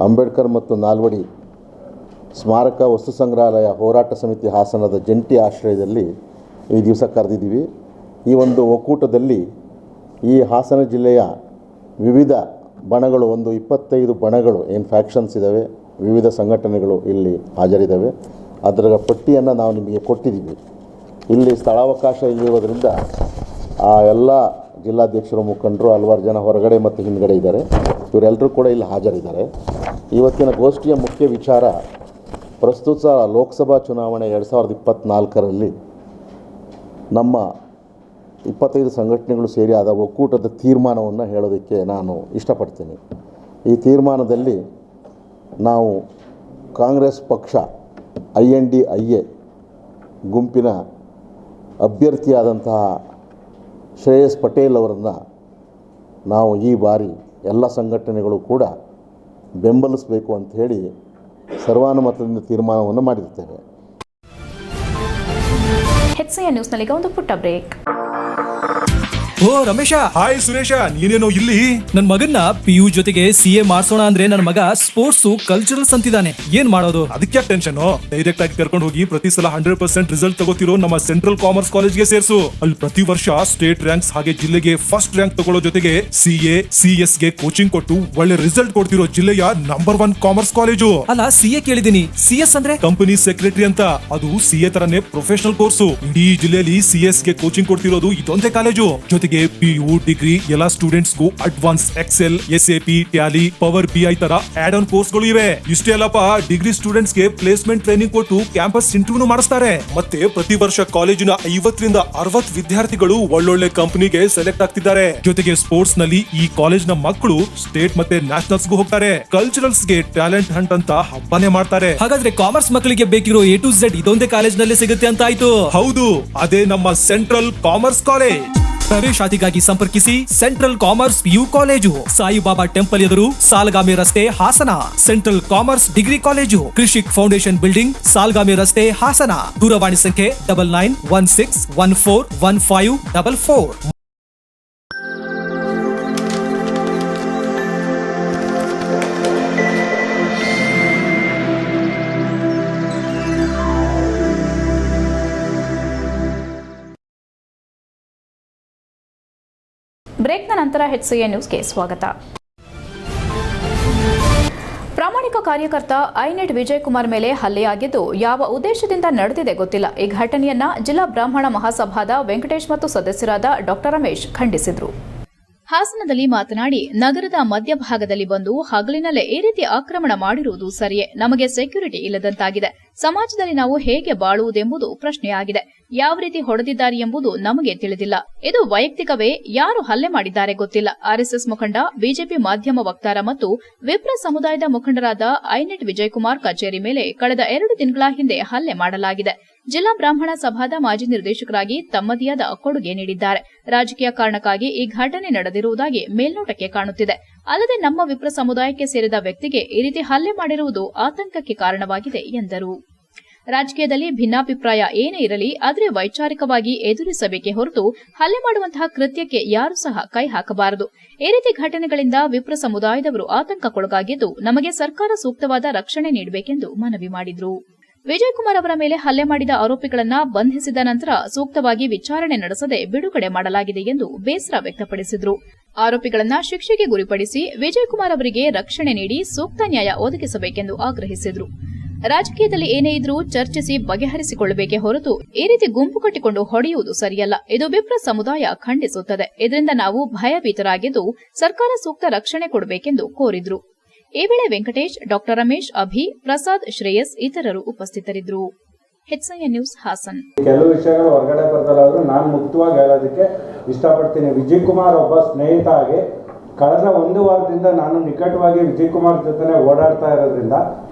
ಅಂಬೇಡ್ಕರ್ ಮತ್ತು ನಾಲ್ವಡಿ ಸ್ಮಾರಕ ವಸ್ತು ಸಂಗ್ರಹಾಲಯ ಹೋರಾಟ ಸಮಿತಿ ಹಾಸನದ ಜಂಟಿ ಆಶ್ರಯದಲ್ಲಿ ಈ ದಿವಸ ಕರೆದಿದ್ದೀವಿ. ಈ ಒಂದು ಒಕ್ಕೂಟದಲ್ಲಿ ಈ ಹಾಸನ ಜಿಲ್ಲೆಯ ವಿವಿಧ ಬಣಗಳು, ಒಂದು 25 ಬಣಗಳು ಏನು ಫ್ಯಾಕ್ಷನ್ಸ್ ಇದ್ದಾವೆ, ವಿವಿಧ ಸಂಘಟನೆಗಳು ಇಲ್ಲಿ ಹಾಜರಿದ್ದಾವೆ. ಅದರ ಪಟ್ಟಿಯನ್ನು ನಾವು ನಿಮಗೆ ಕೊಟ್ಟಿದ್ದೀವಿ. ಇಲ್ಲಿ ಸ್ಥಳಾವಕಾಶ ಇಲ್ಲಿರೋದ್ರಿಂದ ಆ ಎಲ್ಲ ಜಿಲ್ಲಾಧ್ಯಕ್ಷರು, ಮುಖಂಡರು, ಹಲವಾರು ಜನ ಹೊರಗಡೆ ಮತ್ತು ಹಿಂದ್ಗಡೆ ಇದ್ದಾರೆ. ಇವರೆಲ್ಲರೂ ಕೂಡ ಇಲ್ಲಿ ಹಾಜರಿದ್ದಾರೆ. ಇವತ್ತಿನ ಗೋಷ್ಠಿಯ ಮುಖ್ಯ ವಿಚಾರ ಪ್ರಸ್ತುತ ಲೋಕಸಭಾ ಚುನಾವಣೆ 2024ರಲ್ಲಿ ನಮ್ಮ 25 ಸಂಘಟನೆಗಳು ಸೇರಿ ಆದ ಒಕ್ಕೂಟದ ತೀರ್ಮಾನವನ್ನು ಹೇಳೋದಕ್ಕೆ ನಾನು ಇಷ್ಟಪಡ್ತೀನಿ. ಈ ತೀರ್ಮಾನದಲ್ಲಿ ನಾವು ಕಾಂಗ್ರೆಸ್ ಪಕ್ಷ INDIA ಗುಂಪಿನ ಅಭ್ಯರ್ಥಿಯಾದಂತಹ ಶ್ರೇಯಸ್ ಪಟೇಲ್ ಅವರನ್ನು ನಾವು ಈ ಬಾರಿ ಎಲ್ಲ ಸಂಘಟನೆಗಳು ಕೂಡ ಬೆಂಬಲಿಸಬೇಕು ಅಂತ ಹೇಳಿ ಸರ್ವಾನುಮತದಿಂದ ತೀರ್ಮಾನವನ್ನು ಮಾಡಿರ್ತೇವೆ. HCN ನ್ಯೂಸ್ನಲ್ಲಿ ಒಂದು ಪುಟ್ಟ ಬ್ರೇಕ್. ಓ ರಮೇಶ, ಹಾಯ್ ಸುರೇಶ, ನೀನೇನೋ ಇಲ್ಲಿ? ನನ್ ಮಗನ್ನ PU ಜೊತೆಗೆ CA ಮಾಡ್ಸೋಣ ಅಂದ್ರೆ ನನ್ನ ಮಗ ಸ್ಪೋರ್ಟ್ಸ್ ಕಲ್ಚರಲ್ಸ್ ಅಂತಿದ್ದಾನೆ. ಏನ್ ಮಾಡೋದು? ಅದಕ್ಕೆ ಟೆನ್ಷನ್. ಡೈರೆಕ್ಟ್ ಆಗಿ ಕರ್ಕೊಂಡು ಹೋಗಿ ಪ್ರತಿ ಸಲ 100% ರಿಸಲ್ಟ್ ತಗೋತಿರೋ ನಮ್ಮ ಸೆಂಟ್ರಲ್ ಕಾಮರ್ಸ್ ಕಾಲೇಜ್ಗೆ ಸೇರ್ಸು. ಅಲ್ಲಿ ಪ್ರತಿ ವರ್ಷ ಸ್ಟೇಟ್ ರ್ಯಾಂಕ್ಸ್ ಹಾಗೆ ಜಿಲ್ಲೆಗೆ ಫಸ್ಟ್ ರ್ಯಾಂಕ್ ತಗೊಳ್ಳೋ ಜೊತೆಗೆ CA CS ಗೆ ಕೋಚಿಂಗ್ ಕೊಟ್ಟು ಒಳ್ಳೆ ರಿಸಲ್ಟ್ ಕೊಡ್ತಿರೋ ಜಿಲ್ಲೆಯ ನಂಬರ್ 1 ಕಾಮರ್ಸ್ ಕಾಲೇಜು. ಅಲ್ಲ, CA ಕೇಳಿದೀನಿ, CS ಅಂದ್ರೆ ಕಂಪನಿ ಸೆಕ್ರೆಟರಿ ಅಂತ. ಅದು CA ತರನೇ ಪ್ರೊಫೆಷನಲ್ ಕೋರ್ಸು. ಇಡೀ ಜಿಲ್ಲೆಯಲ್ಲಿ CS ಗೆ ಕೋಚಿಂಗ್ ಕೊಡ್ತಿರೋದು ಇದೊಂದೇ ಕಾಲೇಜು. ಜೊತೆಗೆ PU ಡಿಗ್ರಿ ಎಲ್ಲ ಸ್ಟೂಡೆಂಟ್ಸ್ ಗೂ advance excel, SAP, tally, power BI ತರ ಆಡ್ ಆನ್ ಕೋರ್ಸ್ ಗಳು ಇವೆ. ಇಷ್ಟೇ ಅಲ್ಲಪ್ಪ, ಡಿಗ್ರಿ ಸ್ಟೂಡೆಂಟ್ಸ್ ಗೆ ಪ್ಲೇಸ್ಮೆಂಟ್ ಟ್ರೈನಿಂಗ್ ಕೊಟ್ಟು ಕ್ಯಾಂಪಸ್ ಇಂಟರ್ವ್ಯೂ ಮಾಡಿಸ್ತಾರೆ. ಮತ್ತೆ ಪ್ರತಿ ವರ್ಷ ಕಾಲೇಜಿನ 50 ರಿಂದ 60 ವಿದ್ಯಾರ್ಥಿಗಳು ಒಳ್ಳೊಳ್ಳೆ ಕಂಪನಿಗೆ ಸೆಲೆಕ್ಟ್ ಆಗ್ತಿದ್ದಾರೆ. ಜೊತೆಗೆ ಸ್ಪೋರ್ಟ್ಸ್ ನಲ್ಲಿ ಈ ಕಾಲೇಜ್ ನ ಮಕ್ಕಳು ಸ್ಟೇಟ್ ಮತ್ತೆ ನ್ಯಾಷನಲ್ಸ್ ಗೂ ಹೋಗ್ತಾರೆ. ಕಲ್ಚರಲ್ಸ್ ಗೆ ಟ್ಯಾಲೆಂಟ್ ಹಂಟ್ ಅಂತ ಹಬ್ಬನೇ ಮಾಡ್ತಾರೆ. ಹಾಗಾದ್ರೆ ಕಾಮರ್ಸ್ ಮಕ್ಕಳಿಗೆ ಬೇಕಿರೋ A to Z ಇದೊಂದೇ ಕಾಲೇಜ್ ನಲ್ಲಿ ಸಿಗುತ್ತೆ ಅಂತ ಆಯ್ತು. ಹೌದು, ಅದೇ ನಮ್ಮ ಸೆಂಟ್ರಲ್ ಕಾಮರ್ಸ್ ಕಾಲೇಜ್. ಪ್ರವೇಶಾತಿಗಾಗಿ ಸಂಪರ್ಕಿಸಿ central commerce PU college, Saibaba temple ಎದುರು, ಸಾಲಗಾಮಿ ರಸ್ತೆ, Hassan. Central commerce degree college, Krishik foundation building, Salagami ರಸ್ತೆ, ಹಾಸನ. ದೂರವಾಣಿ ಸಂಖ್ಯೆ 9916141544. ಬ್ರೇಕ್ನ ನಂತರ HCN ನ್ಯೂಸ್ಗೆ ಸ್ವಾಗತ. ಪ್ರಾಮಾಣಿಕ ಕಾರ್ಯಕರ್ತ ಐನೆಟ್ ವಿಜಯಕುಮಾರ್ ಮೇಲೆ ಹಲ್ಲೆಯಾಗಿದ್ದು ಯಾವ ಉದ್ದೇಶದಿಂದ ನಡೆದಿದೆ ಗೊತ್ತಿಲ್ಲ. ಈ ಘಟನೆಯನ್ನ ಜಿಲ್ಲಾ ಬ್ರಾಹ್ಮಣ ಮಹಾಸಭಾದ ವೆಂಕಟೇಶ್ ಮತ್ತು ಸದಸ್ಯರಾದ ಡಾ ರಮೇಶ್ ಖಂಡಿಸಿದರು. ಹಾಸನದಲ್ಲಿ ಮಾತನಾಡಿ, ನಗರದ ಮಧ್ಯಭಾಗದಲ್ಲಿ ಬಂದು ಹಗಲಿನಲ್ಲೇ ಈ ರೀತಿ ಆಕ್ರಮಣ ಮಾಡಿರುವುದು ಸರಿಯೇ? ನಮಗೆ ಸೆಕ್ಯೂರಿಟಿ ಇಲ್ಲದಂತಾಗಿದೆ. ಸಮಾಜದಲ್ಲಿ ನಾವು ಹೇಗೆ ಬಾಳುವುದೆಂಬುದು ಪ್ರಶ್ನೆಯಾಗಿದೆ. ಯಾವ ರೀತಿ ಹೊಡೆದಿದ್ದಾರೆ ಎಂಬುದು ನಮಗೆ ತಿಳಿದಿಲ್ಲ. ಇದು ವೈಯಕ್ತಿಕವೇ? ಯಾರು ಹಲ್ಲೆ ಮಾಡಿದ್ದಾರೆ ಗೊತ್ತಿಲ್ಲ. RSS ಮುಖಂಡ, ಬಿಜೆಪಿ ಮಾಧ್ಯಮ ವಕ್ತಾರ ಮತ್ತು ವಿಪ್ರ ಸಮುದಾಯದ ಮುಖಂಡರಾದ ಐನೆಟ್ ವಿಜಯಕುಮಾರ್ ಕಚೇರಿ ಮೇಲೆ ಕಳೆದ 2 ದಿನಗಳ ಹಿಂದೆ ಹಲ್ಲೆ ಮಾಡಲಾಗಿದೆ. ಜಿಲ್ಲಾ ಬ್ರಾಹ್ಮಣ ಸಭಾದ ಮಾಜಿ ನಿರ್ದೇಶಕರಾಗಿ ತಮ್ಮದೇ ಆದ ಕೊಡುಗೆ ನೀಡಿದ್ದಾರೆ. ರಾಜಕೀಯ ಕಾರಣಕ್ಕಾಗಿ ಈ ಘಟನೆ ನಡೆದಿರುವುದಾಗಿ ಮೇಲ್ನೋಟಕ್ಕೆ ಕಾಣುತ್ತಿದೆ. ಅಲ್ಲದೆ ನಮ್ಮ ವಿಪ್ರ ಸಮುದಾಯಕ್ಕೆ ಸೇರಿದ ವ್ಯಕ್ತಿಗೆ ಈ ರೀತಿ ಹಲ್ಲೆ ಮಾಡಿರುವುದು ಆತಂಕಕ್ಕೆ ಕಾರಣವಾಗಿದೆ ಎಂದರು. ರಾಜಕೀಯದಲ್ಲಿ ಭಿನ್ನಾಭಿಪ್ರಾಯ ಏನೇ ಇರಲಿ, ಆದರೆ ವೈಚಾರಿಕವಾಗಿ ಎದುರಿಸಬೇಕೇ ಹೊರತು ಹಲ್ಲೆ ಮಾಡುವಂತಹ ಕೃತ್ಯಕ್ಕೆ ಯಾರೂ ಸಹ ಕೈ ಹಾಕಬಾರದು. ಈ ರೀತಿ ಘಟನೆಗಳಿಂದ ವಿಪ್ರ ಸಮುದಾಯದವರು ಆತಂಕಕ್ಕೊಳಗಾಗಿದ್ದು, ನಮಗೆ ಸರ್ಕಾರ ಸೂಕ್ತವಾದ ರಕ್ಷಣೆ ನೀಡಬೇಕೆಂದು ಮನವಿ ಮಾಡಿದರು. ವಿಜಯಕುಮಾರ್ ಅವರ ಮೇಲೆ ಹಲ್ಲೆ ಮಾಡಿದ ಆರೋಪಿಗಳನ್ನು ಬಂಧಿಸಿದ ನಂತರ ಸೂಕ್ತವಾಗಿ ವಿಚಾರಣೆ ನಡೆಸದೆ ಬಿಡುಗಡೆ ಮಾಡಲಾಗಿದೆ ಎಂದು ಬೇಸರ ವ್ಯಕ್ತಪಡಿಸಿದರು. ಆರೋಪಿಗಳನ್ನು ಶಿಕ್ಷೆಗೆ ಗುರಿಪಡಿಸಿ ವಿಜಯಕುಮಾರ್ ಅವರಿಗೆ ರಕ್ಷಣೆ ನೀಡಿ ಸೂಕ್ತ ನ್ಯಾಯ ಒದಗಿಸಬೇಕೆಂದು ಆಗ್ರಹಿಸಿದರು. ರಾಜಕೀಯದಲ್ಲಿ ಏನೇ ಇದ್ರೂ ಚರ್ಚಿಸಿ ಬಗೆಹರಿಸಿಕೊಳ್ಳಬೇಕೇ ಹೊರತು ಈ ರೀತಿ ಗುಂಪು ಕಟ್ಟಿಕೊಂಡು ಹೊಡೆಯುವುದು ಸರಿಯಲ್ಲ. ಇದು ವಿಪ್ರ ಸಮುದಾಯ ಖಂಡಿಸುತ್ತದೆ. ಇದರಿಂದ ನಾವು ಭಯಭೀತರಾಗಿದ್ದು ಸರ್ಕಾರ ಸೂಕ್ತ ರಕ್ಷಣೆ ಕೊಡಬೇಕೆಂದು ಕೋರಿದ್ರು. ಈ ವೇಳೆ ವೆಂಕಟೇಶ್, ಡಾ ರಮೇಶ್, ಅಭಿ, ಪ್ರಸಾದ್, ಶ್ರೇಯಸ್ ಇತರರು ಉಪಸ್ಥಿತರಿದ್ದರು. HCN news Hassan. ಕೆಲವು ವಿಷಯಗಳು ಹೊರಗಡೆ ಬರ್ದಲ್ಲ, ನಾನು ಮುಕ್ತವಾಗಿ ಹೇಳೋದಕ್ಕೆ ಇಷ್ಟಪಡ್ತೀನಿ. ವಿಜಯ್ ಕುಮಾರ್ ಒಬ್ಬ ಸ್ನೇಹಿತ ಆಗಿ ಕಳೆದ 1 ವಾರದಿಂದ ನಾನು ನಿಕಟವಾಗಿ ವಿಜಯ್ ಕುಮಾರ್ ಜೊತೆ ಓಡಾಡ್ತಾ ಇರೋದ್ರಿಂದ,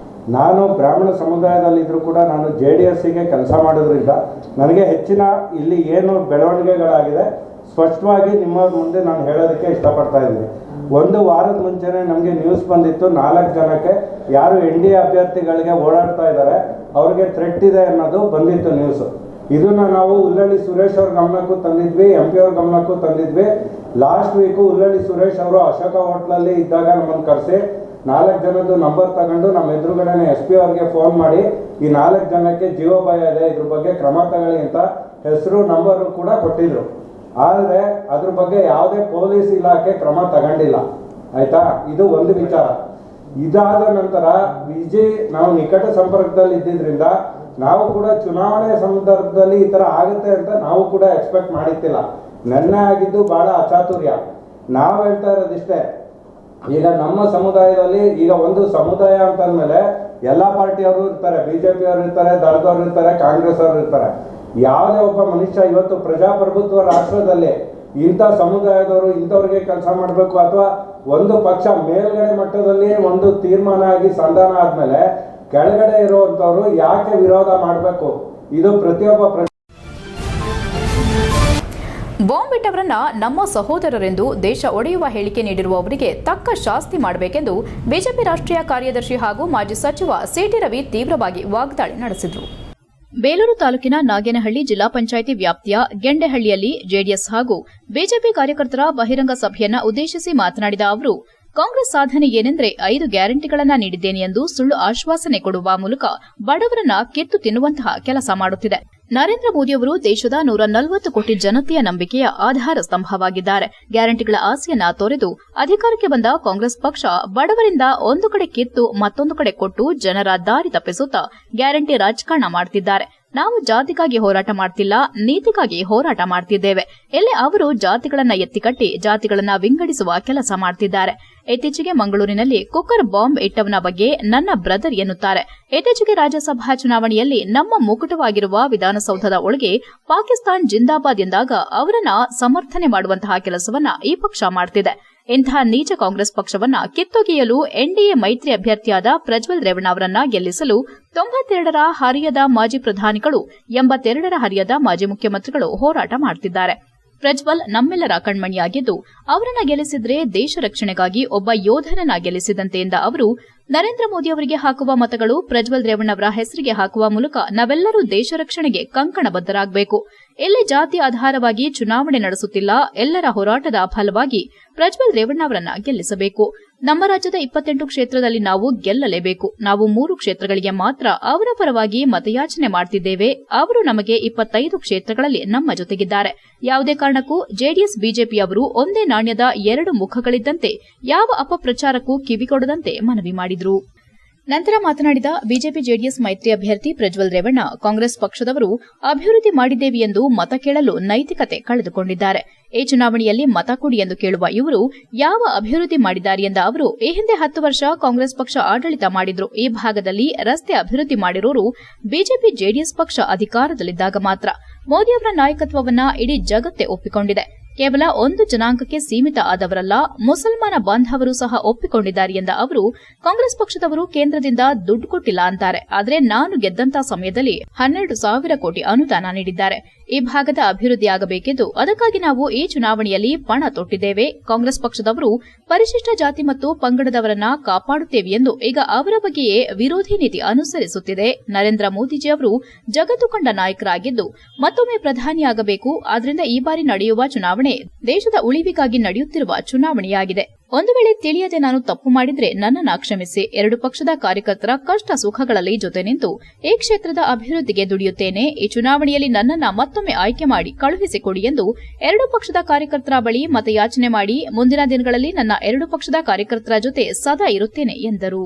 ನಾನು ಬ್ರಾಹ್ಮಣ ಸಮುದಾಯದಲ್ಲಿದ್ದರೂ ಕೂಡ ನಾನು JDSಗೆ ಕೆಲಸ ಮಾಡೋದ್ರಿಂದ ನನಗೆ ಹೆಚ್ಚಿನ ಇಲ್ಲಿ ಏನು ಬೆಳವಣಿಗೆಗಳಾಗಿದೆ ಸ್ಪಷ್ಟವಾಗಿ ನಿಮ್ಮ ಮುಂದೆ ನಾನು ಹೇಳೋದಕ್ಕೆ ಇಷ್ಟಪಡ್ತಾ ಇದ್ದೀನಿ. 1 ವಾರದ ಮುಂಚೆನೇ ನಮಗೆ ನ್ಯೂಸ್ ಬಂದಿತ್ತು, 4 ಜನಕ್ಕೆ ಯಾರು NDA ಅಭ್ಯರ್ಥಿಗಳಿಗೆ ಓಡಾಡ್ತಾ ಇದ್ದಾರೆ ಅವ್ರಿಗೆ ಥ್ರೆಟ್ ಇದೆ ಅನ್ನೋದು ಬಂದಿತ್ತು ನ್ಯೂಸ್. ಇದನ್ನು ನಾವು ಉಲ್ಲಳ್ಳಿ ಸುರೇಶ್ ಅವ್ರ ಗಮನಕ್ಕೂ ತಂದಿದ್ವಿ, MP ಅವ್ರ ಗಮನಕ್ಕೂ ತಂದಿದ್ವಿ. ಲಾಸ್ಟ್ ವೀಕು ಉಲ್ಲಳ್ಳಿ ಸುರೇಶ್ ಅವರು ಅಶೋಕ ಹೋಟ್ಲಲ್ಲಿ ಇದ್ದಾಗ ನಮ್ಮನ್ನು ಕರೆಸಿ 4 ಜನದ್ದು ನಂಬರ್ ತಗೊಂಡು ನಮ್ಮ ಎದುರುಗಡೆನೆ SP ಅವ್ರಿಗೆ ಫೋನ್ ಮಾಡಿ ಈ 4 ಜನಕ್ಕೆ ಜೀವಭಯ ಇದೆ, ಇದ್ರ ಬಗ್ಗೆ ಕ್ರಮ ತಗೊಳ್ಳಿ ಅಂತ ಹೆಸರು ನಂಬರು ಕೂಡ ಕೊಟ್ಟಿದ್ರು. ಆದರೆ ಅದ್ರ ಬಗ್ಗೆ ಯಾವುದೇ ಪೊಲೀಸ್ ಇಲಾಖೆ ಕ್ರಮ ತಗೊಂಡಿಲ್ಲ. ಆಯ್ತಾ, ಇದು ಒಂದು ವಿಚಾರ. ಇದಾದ ನಂತರ ವಿಜಯ್ ನಾವು ನಿಕಟ ಸಂಪರ್ಕದಲ್ಲಿ ಇದ್ದಿದ್ರಿಂದ ನಾವು ಕೂಡ ಚುನಾವಣೆ ಸಂದರ್ಭದಲ್ಲಿ ಈ ಥರ ಆಗುತ್ತೆ ಅಂತ ನಾವು ಕೂಡ ಎಕ್ಸ್ಪೆಕ್ಟ್ ಮಾಡಿತ್ತಿಲ್ಲ. ನೆನ್ನೆ ಆಗಿದ್ದು ಬಹಳ ಅಚಾತುರ್ಯ. ನಾವು ಹೇಳ್ತಾ ಇರೋದಿಷ್ಟೇ, ಈಗ ನಮ್ಮ ಸಮುದಾಯದಲ್ಲಿ ಈಗ ಒಂದು ಸಮುದಾಯ ಅಂತಂದ್ಮೇಲೆ ಎಲ್ಲ ಪಾರ್ಟಿಯವರು ಇರ್ತಾರೆ, BJP ಅವರು ಇರ್ತಾರೆ, ದಳದವ್ರು ಇರ್ತಾರೆ, ಕಾಂಗ್ರೆಸ್ ಅವರು ಇರ್ತಾರೆ. ಯಾವುದೇ ಒಬ್ಬ ಮನುಷ್ಯ ಇವತ್ತು ಪ್ರಜಾಪ್ರಭುತ್ವ ರಾಷ್ಟ್ರದಲ್ಲಿ ಇಂಥ ಸಮುದಾಯದವರು ಇಂಥವ್ರಿಗೆ ಕೆಲಸ ಮಾಡಬೇಕು ಅಥವಾ ಒಂದು ಪಕ್ಷ ಮೇಲ್ಗಡೆ ಮಟ್ಟದಲ್ಲಿ ಒಂದು ತೀರ್ಮಾನ ಆಗಿ ಸಂಧಾನ ಆದ್ಮೇಲೆ ಕೆಳಗಡೆ ಇರುವಂತವ್ರು ಯಾಕೆ ವಿರೋಧ ಮಾಡಬೇಕು? ಇದು ಪ್ರತಿಯೊಬ್ಬ ಬಾಂಬ್ ಇಟ್ಟವರನ್ನ ನಮ್ಮ ಸಹೋದರರೆಂದು ದೇಶ ಒಡೆಯುವ ಹೇಳಿಕೆ ನೀಡಿರುವವರಿಗೆ ತಕ್ಕ ಶಾಸ್ತಿ ಮಾಡಬೇಕೆಂದು ಬಿಜೆಪಿ ರಾಷ್ಟ್ರೀಯ ಕಾರ್ಯದರ್ಶಿ ಹಾಗೂ ಮಾಜಿ ಸಚಿವ CT ರವಿ ತೀವ್ರವಾಗಿ ವಾಗ್ದಾಳಿ ನಡೆಸಿದರು. ಬೇಲೂರು ತಾಲೂಕಿನ ನಾಗೇನಹಳ್ಳಿ ಜಿಲ್ಲಾ ಪಂಚಾಯಿತಿ ವ್ಯಾಪ್ತಿಯ ಗೆಂಡೆಹಳ್ಳಿಯಲ್ಲಿ ಜೆಡಿಎಸ್ ಹಾಗೂ ಬಿಜೆಪಿ ಕಾರ್ಯಕರ್ತರ ಬಹಿರಂಗ ಸಭೆಯನ್ನ ಉದ್ದೇಶಿಸಿ ಮಾತನಾಡಿದ ಅವರು, ಕಾಂಗ್ರೆಸ್ ಸಾಧನೆ ಏನೆಂದರೆ 5 ಗ್ಯಾರಂಟಿಗಳನ್ನ ನೀಡಿದ್ದೇನೆ ಎಂದು ಸುಳ್ಳು ಆಶ್ವಾಸನೆ ಕೊಡುವ ಮೂಲಕ ಬಡವರನ್ನ ಕಿತ್ತು ತಿನ್ನುವಂತಹ ಕೆಲಸ ಮಾಡುತ್ತಿದೆ. ನರೇಂದ್ರ ಮೋದಿಯವರು ದೇಶದ 140 ಕೋಟಿ ಜನತೆಯ ನಂಬಿಕೆಯ ಆಧಾರ ಸ್ತಂಭವಾಗಿದ್ದಾರೆ. ಗ್ಯಾರಂಟಿಗಳ ಆಸೆಯನ್ನ ತೊರೆದು ಅಧಿಕಾರಕ್ಕೆ ಬಂದ ಕಾಂಗ್ರೆಸ್ ಪಕ್ಷ ಬಡವರಿಂದ ಒಂದು ಕಡೆ ಕಿತ್ತು ಮತ್ತೊಂದು ಕಡೆ ಕೊಟ್ಟು ಜನರ ದಾರಿ ತಪ್ಪಿಸುತ್ತಾ ಗ್ಯಾರಂಟಿ ರಾಜಕಾರಣ ಮಾಡುತ್ತಿದ್ದಾರೆ. ನಾವು ಜಾತಿಗಾಗಿ ಹೋರಾಟ ಮಾಡ್ತಿಲ್ಲ, ನೀತಿಗಾಗಿ ಹೋರಾಟ ಮಾಡ್ತಿದ್ದೇವೆ. ಇಲ್ಲಿ ಅವರು ಜಾತಿಗಳನ್ನ ಎತ್ತಿಕಟ್ಟಿ ಜಾತಿಗಳನ್ನ ವಿಂಗಡಿಸುವ ಕೆಲಸ ಮಾಡ್ತಿದ್ದಾರೆ. ಇತ್ತೀಚೆಗೆ ಮಂಗಳೂರಿನಲ್ಲಿ ಕುಕ್ಕರ್ ಬಾಂಬ್ ಇಟ್ಟವನ ಬಗ್ಗೆ ನನ್ನ ಬ್ರದರ್ ಎನ್ನುತ್ತಾರೆ. ಇತ್ತೀಚೆಗೆ ರಾಜ್ಯಸಭಾ ಚುನಾವಣೆಯಲ್ಲಿ ನಮ್ಮ ಮುಕುಟವಾಗಿರುವ ವಿಧಾನಸೌಧದ ಒಳಗೆ ಪಾಕಿಸ್ತಾನ್ ಜಿಂದಾಬಾದ್ ಎಂದಾಗ ಅವರನ್ನ ಸಮರ್ಥನೆ ಮಾಡುವಂತಹ ಕೆಲಸವನ್ನ ಈ ಪಕ್ಷ ಮಾಡ್ತಿದೆ. ಇಂತಹ ನೀಚ ಕಾಂಗ್ರೆಸ್ ಪಕ್ಷವನ್ನ ಕಿತ್ತೊಗೆಯಲು NDA ಮೈತ್ರಿ ಅಭ್ಯರ್ಥಿಯಾದ ಪ್ರಜ್ವಲ್ ರೇವಣ್ಣ ಅವರನ್ನ ಗೆಲ್ಲಿಸಲು 92ರ ಹರಿಯದ ಮಾಜಿ ಪ್ರಧಾನಿಗಳು 82ರ ಹರಿಯದ ಮಾಜಿ ಮುಖ್ಯಮಂತ್ರಿಗಳು ಹೋರಾಟ ಮಾಡುತ್ತಿದ್ದಾರೆ. ಪ್ರಜ್ವಲ್ ನಮ್ಮೆಲ್ಲರ ಕಣ್ಮಣಿಯಾಗಿದ್ದು ಅವರನ್ನ ಗೆಲ್ಲಿಸಿದ್ರೆ ದೇಶ ರಕ್ಷಣೆಗಾಗಿ ಒಬ್ಬ ಯೋಧನನ್ನ ಗೆಲ್ಲಿಸಿದಂತೆ ಎಂದ ಅವರು, ನರೇಂದ್ರ ಮೋದಿ ಅವರಿಗೆ ಹಾಕುವ ಮತಗಳು ಪ್ರಜ್ವಲ್ ರೇವಣ್ಣವರ ಹೆಸರಿಗೆ ಹಾಕುವ ಮೂಲಕ ನಾವೆಲ್ಲರೂ ದೇಶ ರಕ್ಷಣೆಗೆ ಕಂಕಣಬದ್ಧರಾಗಬೇಕು. ಇಲ್ಲಿ ಜಾತಿ ಆಧಾರವಾಗಿ ಚುನಾವಣೆ ನಡೆಸುತ್ತಿಲ್ಲ. ಎಲ್ಲರ ಹೋರಾಟದ ಫಲವಾಗಿ ಪ್ರಜ್ವಲ್ ರೇವಣ್ಣ ಅವರನ್ನ ಗೆಲ್ಲಿಸಬೇಕು. ನಮ್ಮ ರಾಜ್ಯದ 28 ಕ್ಷೇತ್ರದಲ್ಲಿ ನಾವು ಗೆಲ್ಲಲೇಬೇಕು. ನಾವು 3 ಕ್ಷೇತ್ರಗಳಿಗೆ ಮಾತ್ರ ಅವರ ಪರವಾಗಿ ಮತಯಾಚನೆ ಮಾಡುತ್ತಿದ್ದೇವೆ. ಅವರು ನಮಗೆ 25 ಕ್ಷೇತ್ರಗಳಲ್ಲಿ ನಮ್ಮ ಜೊತೆಗಿದ್ದಾರೆ. ಯಾವುದೇ ಕಾರಣಕ್ಕೂ ಜೆಡಿಎಸ್ ಬಿಜೆಪಿ ಅವರು ಒಂದೇ ನಾಣ್ಯದ 2 ಮುಖಗಳಿದ್ದಂತೆ ಯಾವ ಅಪಪ್ರಚಾರಕ್ಕೂ ಕಿವಿಗೊಡದಂತೆ ಮನವಿ ಮಾಡಿದರು. ನಂತರ ಮಾತನಾಡಿದ ಬಿಜೆಪಿ ಜೆಡಿಎಸ್ ಮೈತ್ರಿ ಅಭ್ಯರ್ಥಿ ಪ್ರಜ್ವಲ್ ರೇವಣ್ಣ, ಕಾಂಗ್ರೆಸ್ ಪಕ್ಷದವರು ಅಭಿವೃದ್ಧಿ ಮಾಡಿದ್ದೇವೆ ಎಂದು ಮತ ಕೇಳಲು ನೈತಿಕತೆ ಕಳೆದುಕೊಂಡಿದ್ದಾರೆ. ಈ ಚುನಾವಣೆಯಲ್ಲಿ ಮತ ಕೊಡಿ ಎಂದು ಕೇಳುವ ಇವರು ಯಾವ ಅಭಿವೃದ್ಧಿ ಮಾಡಿದ್ದಾರೆ ಎಂದ ಅವರು, ಈ ಹಿಂದೆ 10 ವರ್ಷ ಕಾಂಗ್ರೆಸ್ ಪಕ್ಷ ಆಡಳಿತ ಮಾಡಿದ್ರು. ಈ ಭಾಗದಲ್ಲಿ ರಸ್ತೆ ಅಭಿವೃದ್ಧಿ ಮಾಡಿರೋರು ಬಿಜೆಪಿ ಜೆಡಿಎಸ್ ಪಕ್ಷ ಅಧಿಕಾರದಲ್ಲಿದ್ದಾಗ ಮಾತ್ರ. ಮೋದಿಯವರ ನಾಯಕತ್ವವನ್ನ ಇಡೀ ಜಗತ್ತೇ ಒಪ್ಪಿಕೊಂಡಿದೆ. ಕೇವಲ ಒಂದು ಜನಾಂಗಕ್ಕೆ ಸೀಮಿತ ಆದವರಲ್ಲ, ಮುಸಲ್ಮಾನ ಬಾಂಧವರು ಸಹ ಒಪ್ಪಿಕೊಂಡಿದ್ದಾರೆ ಎಂದ ಅವರು, ಕಾಂಗ್ರೆಸ್ ಪಕ್ಷದವರು ಕೇಂದ್ರದಿಂದ ದುಡ್ಡು ಕೊಟ್ಟಿಲ್ಲ ಅಂತಾರೆ. ಆದರೆ ನಾನು ಗೆದ್ದಂತ ಸಮಯದಲ್ಲಿ 12,000 ಕೋಟಿ ಅನುದಾನ ನೀಡಿದ್ದಾರೆ. ಈ ಭಾಗದ ಅಭಿವೃದ್ಧಿಯಾಗಬೇಕಿದ್ದು ಅದಕ್ಕಾಗಿ ನಾವು ಈ ಚುನಾವಣೆಯಲ್ಲಿ ಪಣ ತೊಟ್ಟಿದ್ದೇವೆ. ಕಾಂಗ್ರೆಸ್ ಪಕ್ಷದವರು ಪರಿಶಿಷ್ಟ ಜಾತಿ ಮತ್ತು ಪಂಗಡದವರನ್ನ ಕಾಪಾಡುತ್ತೇವೆ ಎಂದು ಈಗ ಅವರ ಬಗ್ಗೆಯೇ ವಿರೋಧಿ ನೀತಿ ಅನುಸರಿಸುತ್ತಿದೆ. ನರೇಂದ್ರ ಮೋದಿಜಿ ಅವರು ಜಗತ್ತು ಕಂಡ ನಾಯಕರಾಗಿದ್ದು ಮತ್ತೊಮ್ಮೆ ಪ್ರಧಾನಿಯಾಗಬೇಕು. ಆದ್ದರಿಂದ ಈ ಬಾರಿ ನಡೆಯುವ ಚುನಾವಣೆ ದೇಶದ ಉಳಿವಿಗಾಗಿ ನಡೆಯುತ್ತಿರುವ ಚುನಾವಣೆಯಾಗಿದೆ. ಒಂದು ವೇಳೆ ತಿಳಿಯದೆ ನಾನು ತಪ್ಪು ಮಾಡಿದ್ರೆ ನನ್ನನ್ನು ಕ್ಷಮಿಸಿ. ಎರಡು ಪಕ್ಷದ ಕಾರ್ಯಕರ್ತರ ಕಷ್ಟ ಸುಖಗಳಲ್ಲಿ ಜೊತೆ ನಿಂತು ಈ ಕ್ಷೇತ್ರದ ಅಭಿವೃದ್ಧಿಗೆ ದುಡಿಯುತ್ತೇನೆ. ಈ ಚುನಾವಣೆಯಲ್ಲಿ ನನ್ನನ್ನು ಮತ್ತೊಮ್ಮೆ ಆಯ್ಕೆ ಮಾಡಿ ಕಳುಹಿಸಿಕೊಡಿ ಎಂದು ಎರಡು ಪಕ್ಷದ ಕಾರ್ಯಕರ್ತರ ಬಳಿ ಮತಯಾಚನೆ ಮಾಡಿ ಮುಂದಿನ ದಿನಗಳಲ್ಲಿ ನನ್ನ ಎರಡು ಪಕ್ಷದ ಕಾರ್ಯಕರ್ತರ ಜೊತೆ ಸದಾ ಇರುತ್ತೇನೆ ಎಂದರು.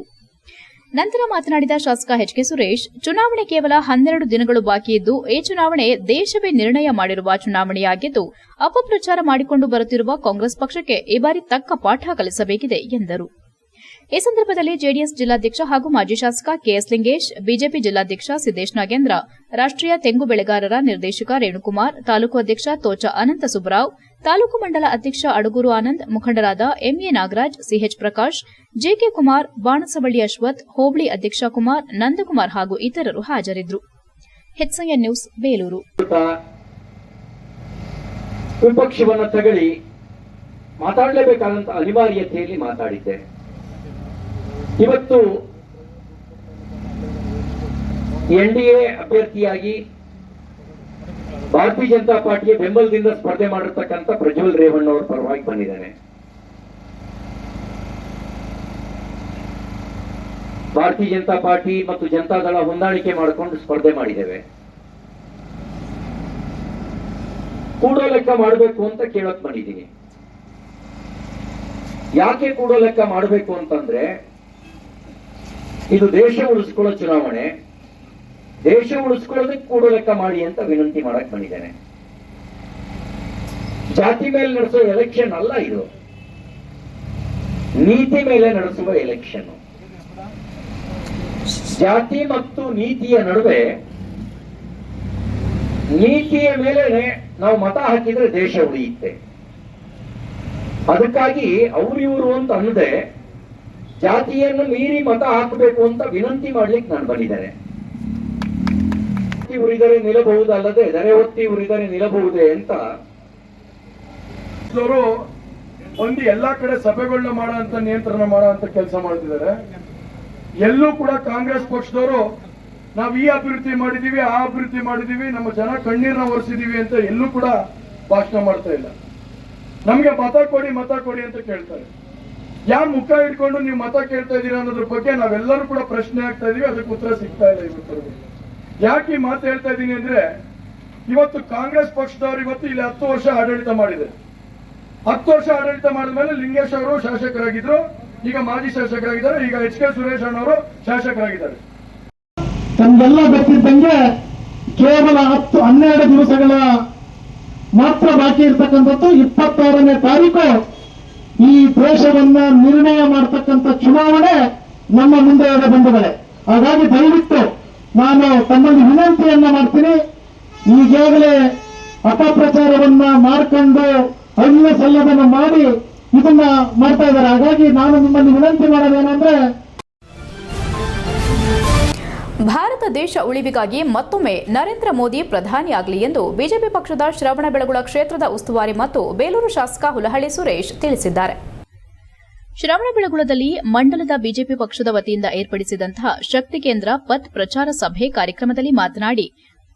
ನಂತರ ಮಾತನಾಡಿದ ಶಾಸಕ ಎಚ್.ಕೆ. ಸುರೇಶ್, ಚುನಾವಣೆ ಕೇವಲ 12 ದಿನಗಳು ಬಾಕಿ ಇದ್ದು ಈ ಚುನಾವಣೆ ದೇಶವೇ ನಿರ್ಣಯ ಮಾಡಿರುವ ಚುನಾವಣೆಯಾಗಿದ್ದು ಅಪಪ್ರಚಾರ ಮಾಡಿಕೊಂಡು ಬರುತ್ತಿರುವ ಕಾಂಗ್ರೆಸ್ ಪಕ್ಷಕ್ಕೆ ಈ ಬಾರಿ ತಕ್ಕ ಪಾಠ ಕಲಿಸಬೇಕಿದೆ ಎಂದರು. ಈ ಸಂದರ್ಭದಲ್ಲಿ ಜೆಡಿಎಸ್ ಜಿಲ್ಲಾಧ್ಯಕ್ಷ ಹಾಗೂ ಮಾಜಿ ಶಾಸಕ ಕೆಎಸ್ ಲಿಂಗೇಶ್, ಬಿಜೆಪಿ ಜಿಲ್ಲಾಧ್ಯಕ್ಷ ಸಿದ್ದೇಶ್ ನಾಗೇಂದ್ರ, ರಾಷ್ಟ್ರೀಯ ತೆಂಗು ಬೆಳೆಗಾರರ ನಿರ್ದೇಶಕ ರೇಣುಕುಮಾರ್, ತಾಲೂಕು ಅಧ್ಯಕ್ಷ ತೋಚ ಅನಂತ ಸುಬ್ಬರಾವ್, ತಾಲೂಕು ಮಂಡಲ ಅಧ್ಯಕ್ಷ ಅಡಗೂರು ಆನಂದ್, ಮುಖಂಡರಾದ MA Nagaraj, CH Prakash, JK Kumar, Banasavalli Ashwath, ಹೋಬಳಿ ಅಧ್ಯಕ್ಷ ಕುಮಾರ್, ನಂದಕುಮಾರ್ ಹಾಗೂ ಇತರರು ಹಾಜರಿದ್ದರು. HIN news, Belur. ವಿಪಕ್ಷವನ್ನು ತಗಲಿ ಮಾತಾಡಲೇಬೇಕಾದಂತ ಅನಿವಾರ್ಯತೆಯಲ್ಲಿ ಮಾತಾಡಿದ್ದೆ. ಇವತ್ತು ಎನ್ಡಿಎ ಅಭ್ಯರ್ಥಿಯಾಗಿ ಭಾರತೀಯ ಜನತಾ ಪಾರ್ಟಿಯ ಬೆಂಬಲದಿಂದ ಸ್ಪರ್ಧೆ ಮಾಡಿರ್ತಕ್ಕಂಥ ಪ್ರಜ್ವಲ್ ರೇವಣ್ಣ ಅವರ ಪರವಾಗಿ ಬಂದಿದ್ದೇನೆ. ಭಾರತೀಯ ಜನತಾ ಪಾರ್ಟಿ ಮತ್ತು ಜನತಾದಳ ಹೊಂದಾಣಿಕೆ ಮಾಡಿಕೊಂಡು ಸ್ಪರ್ಧೆ ಮಾಡಿದ್ದೇವೆ. ಕೂಡೋ ಲೆಕ್ಕ ಮಾಡಬೇಕು ಅಂತ ಕೇಳಕ್ ಬಂದಿದ್ದೀನಿ. ಯಾಕೆ ಕೂಡೋ ಲೆಕ್ಕ ಮಾಡಬೇಕು ಅಂತಂದ್ರೆ, ಇದು ದೇಶ ಉಳಿಸ್ಕೊಳ್ಳೋ ಚುನಾವಣೆ. ದೇಶ ಉಳಿಸ್ಕೊಳ್ಳೋದಕ್ಕೆ ಕೂಡೋ ಲೆಕ್ಕ ಮಾಡಿ ಅಂತ ವಿನಂತಿ ಮಾಡಕ್ ಬಂದಿದ್ದೇನೆ. ಜಾತಿ ಮೇಲೆ ನಡೆಸುವ ಎಲೆಕ್ಷನ್ ಅಲ್ಲ ಇದು, ನೀತಿ ಮೇಲೆ ನಡೆಸುವ ಎಲೆಕ್ಷನ್. ಜಾತಿ ಮತ್ತು ನೀತಿಯ ನಡುವೆ, ನೀತಿಯ ಮೇಲೆ ನಾವು ಮತ ಹಾಕಿದ್ರೆ ದೇಶ ಉಳಿಯುತ್ತೆ. ಅದಕ್ಕಾಗಿ ಅವ್ರು ಇವರು ಅಂತ ಅನ್ನದೆ ಜಾತಿಯನ್ನು ಮೀರಿ ಮತ ಹಾಕಬೇಕು ಅಂತ ವಿನಂತಿ ಮಾಡ್ಲಿಕ್ಕೆ ನಾನು ಬಂದಿದ್ದೇನೆ. ಉರಿದರೆ ನಿಲ್ಲಬಹುದಲ್ಲದೆ ದರೆ ಹೊತ್ತಿ ಉರಿದರೆ ನಿಲ್ಲಬಹುದೇ ಅಂತ ಒಂದು ಎಲ್ಲಾ ಕಡೆ ಸಭೆಗಳನ್ನ ಮಾಡುವಂತ ನಿಯಂತ್ರಣ ಮಾಡುವಂತ ಕೆಲಸ ಮಾಡ್ತಿದ್ದಾರೆ. ಎಲ್ಲೂ ಕೂಡ ಕಾಂಗ್ರೆಸ್ ಪಕ್ಷದವರು ನಾವು ಈ ಅಭಿವೃದ್ಧಿ ಮಾಡಿದೀವಿ, ಆ ಅಭಿವೃದ್ಧಿ ಮಾಡಿದೀವಿ, ನಮ್ಮ ಜನ ಕಣ್ಣೀರನ್ನ ಒರೆಸಿದೀವಿ ಅಂತ ಎಲ್ಲೂ ಕೂಡ ಭಾಷಣ ಮಾಡ್ತಾ ಇಲ್ಲ. ನಮ್ಗೆ ಮತ ಕೊಡಿ ಅಂತ ಕೇಳ್ತಾರೆ. ಯಾರು ಮುಖ ಇಟ್ಕೊಂಡು ನೀವು ಮತ ಕೇಳ್ತಾ ಇದ್ದೀರಾ ಅನ್ನೋದ್ರ ಬಗ್ಗೆ ನಾವೆಲ್ಲರೂ ಕೂಡ ಪ್ರಶ್ನೆ ಆಗ್ತಾ ಇದೀವಿ. ಅದಕ್ಕೆ ಉತ್ತರ ಸಿಗ್ತಾ ಇಲ್ಲ. ಇವತ್ತು ಯಾಕೆ ಈ ಮಾತು ಹೇಳ್ತಾ ಇದ್ದೀನಿ ಅಂದ್ರೆ, ಇವತ್ತು ಕಾಂಗ್ರೆಸ್ ಪಕ್ಷದವರು ಇವತ್ತು ಇಲ್ಲಿ 10 ವರ್ಷ ಆಡಳಿತ ಮಾಡಿದೆ. 10 ವರ್ಷ ಆಡಳಿತ ಮಾಡಿದ್ಮೇಲೆ ಲಿಂಗೇಶ್ ಅವರು ಶಾಸಕರಾಗಿದ್ರು, ಈಗ ಮಾಜಿ ಶಾಸಕರಾಗಿದ್ದಾರೆ, ಈಗ ಎಚ್.ಕೆ. ಸುರೇಶ್ ಅಣ್ಣವರು ಶಾಸಕರಾಗಿದ್ದಾರೆ. ತಮಗೆಲ್ಲ ಗೊತ್ತಿದ್ದಂಗೆ ಕೇವಲ 10-12 ದಿವಸಗಳ ಮಾತ್ರ ಬಾಕಿ ಇರ್ತಕ್ಕಂಥದ್ದು 26ನೇ ತಾರೀಕು ಈ ದೇಶವನ್ನ ನಿರ್ಣಯ ಮಾಡತಕ್ಕಂಥ ಚುನಾವಣೆ ನಮ್ಮ ಮುಂದೆ ಇದೆ ಬಂಧುಗಳೇ. ಹಾಗಾಗಿ ದಯವಿಟ್ಟು ನಾನು ತಮ್ಮಲ್ಲಿ ವಿನಂತಿಯನ್ನ ಮಾಡ್ತೀನಿ. ಈಗಾಗಲೇ ಅಪಪ್ರಚಾರವನ್ನ ಮಾಡ್ಕೊಂಡು ಅನ್ಯ ಸಲ್ಲದನ್ನು ಮಾಡಿ ಇದನ್ನ ಮಾಡ್ತಾ ಇದ್ದಾರೆ. ಹಾಗಾಗಿ ನಾನು ನಿಮ್ಮಲ್ಲಿ ವಿನಂತಿ ಮಾಡೋದೇನಂದ್ರೆ, ಭಾರತ ದೇಶ ಉಳಿವಿಗಾಗಿ ಮತ್ತೊಮ್ಮೆ ನರೇಂದ್ರ ಮೋದಿ ಪ್ರಧಾನಿಯಾಗಲಿ ಎಂದು ಬಿಜೆಪಿ ಪಕ್ಷದ ಶ್ರವಣಬೆಳಗೊಳ ಕ್ಷೇತ್ರದ ಉಸ್ತುವಾರಿ ಮತ್ತು ಬೇಲೂರು ಶಾಸಕ ಹುಲಹಳ್ಳಿ ಸುರೇಶ್ ತಿಳಿಸಿದ್ದಾರೆ. ಶ್ರವಣಬೆಳಗೊಳದಲ್ಲಿ ಮಂಡಲದ ಬಿಜೆಪಿ ಪಕ್ಷದ ವತಿಯಿಂದ ಏರ್ಪಡಿಸಿದಂತಹ ಶಕ್ತಿ ಕೇಂದ್ರ ಪಥ್ ಪ್ರಚಾರ ಸಭೆ ಕಾರ್ಯಕ್ರಮದಲ್ಲಿ ಮಾತನಾಡಿ,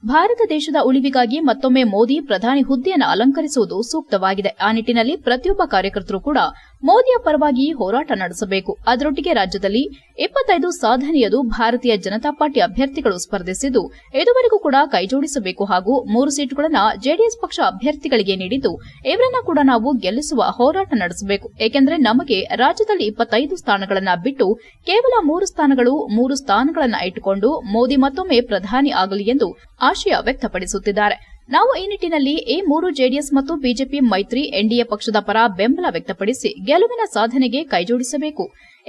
ಭಾರತ ದೇಶದ ಉಳಿವಿಗಾಗಿ ಮತ್ತೊಮ್ಮೆ ಮೋದಿ ಪ್ರಧಾನಿ ಹುದ್ದೆಯನ್ನು ಅಲಂಕರಿಸುವುದು ಸೂಕ್ತವಾಗಿದೆ. ಆ ನಿಟ್ಟಿನಲ್ಲಿ ಪ್ರತಿಯೊಬ್ಬ ಕಾರ್ಯಕರ್ತರು ಕೂಡ ಮೋದಿಯ ಪರವಾಗಿ ಹೋರಾಟ ನಡೆಸಬೇಕು. ಅದರೊಟ್ಟಿಗೆ ರಾಜ್ಯದಲ್ಲಿ 25 ಸಾಧನೆಯದು ಭಾರತೀಯ ಜನತಾ ಪಾರ್ಟಿ ಅಭ್ಯರ್ಥಿಗಳು ಸ್ಪರ್ಧಿಸಿದ್ದು ಇದುವರೆಗೂ ಕೂಡ ಕೈಜೋಡಿಸಬೇಕು ಹಾಗೂ 3 ಸೀಟುಗಳನ್ನು ಜೆಡಿಎಸ್ ಪಕ್ಷ ಅಭ್ಯರ್ಥಿಗಳಿಗೆ ನೀಡಿದ್ದು ಇವರನ್ನ ಕೂಡ ನಾವು ಗೆಲ್ಲಿಸುವ ಹೋರಾಟ ನಡೆಸಬೇಕು. ಏಕೆಂದರೆ ನಮಗೆ ರಾಜ್ಯದಲ್ಲಿ 25 ಸ್ಥಾನಗಳನ್ನು ಬಿಟ್ಟು ಕೇವಲ 3 ಸ್ಥಾನಗಳು 3 ಸ್ಥಾನಗಳನ್ನು ಇಟ್ಟುಕೊಂಡು ಮೋದಿ ಮತ್ತೊಮ್ಮೆ ಪ್ರಧಾನಿ ಆಗಲಿ ಎಂದು ಆಶಯ ವ್ಯಕ್ತಪಡಿಸುತ್ತಿದ್ದಾರೆ. ನಾವು ಈ ನಿಟ್ಟಿನಲ್ಲಿ ಈ 3 ಜೆಡಿಎಸ್ ಮತ್ತು ಬಿಜೆಪಿ ಮೈತ್ರಿ ಎನ್ಡಿಎ ಪಕ್ಷದ ಪರ ಬೆಂಬಲ ವ್ಯಕ್ತಪಡಿಸಿ ಗೆಲುವಿನ ಸಾಧನೆಗೆ ಕೈಜೋಡಿಸಬೇಕು.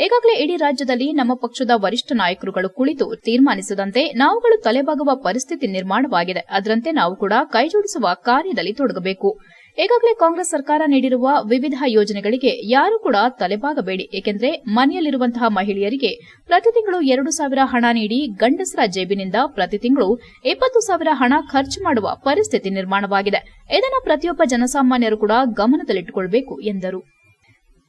ಈಗಾಗಲೇ ಇಡೀ ರಾಜ್ಯದಲ್ಲಿ ನಮ್ಮ ಪಕ್ಷದ ವರಿಷ್ಠ ನಾಯಕರುಗಳು ಕುಳಿತು ತೀರ್ಮಾನಿಸಿದಂತೆ ನಾವುಗಳು ತಲೆಬಾಗುವ ಪರಿಸ್ಥಿತಿ ನಿರ್ಮಾಣವಾಗಿದೆ. ಅದರಂತೆ ನಾವು ಕೂಡ ಕೈಜೋಡಿಸುವ ಕಾರ್ಯದಲ್ಲಿ ತೊಡಗಬೇಕು. ಈಗಾಗಲೇ ಕಾಂಗ್ರೆಸ್ ಸರ್ಕಾರ ನೀಡಿರುವ ವಿವಿಧ ಯೋಜನೆಗಳಿಗೆ ಯಾರೂ ಕೂಡ ತಲೆಬಾಗಬೇಡಿ. ಏಕೆಂದರೆ ಮನೆಯಲ್ಲಿರುವಂತಹ ಮಹಿಳೆಯರಿಗೆ ಪ್ರತಿ ತಿಂಗಳು 2,000 ಹಣ ನೀಡಿ ಗಂಡಸರ ಜೇಬಿನಿಂದ ಪ್ರತಿ ತಿಂಗಳು 20,000 ಹಣ ಖರ್ಚು ಮಾಡುವ ಪರಿಸ್ಥಿತಿ ನಿರ್ಮಾಣವಾಗಿದೆ. ಇದನ್ನು ಪ್ರತಿಯೊಬ್ಬ ಜನಸಾಮಾನ್ಯರು ಕೂಡ ಗಮನದಲ್ಲಿಟ್ಟುಕೊಳ್ಳಬೇಕು ಎಂದರು.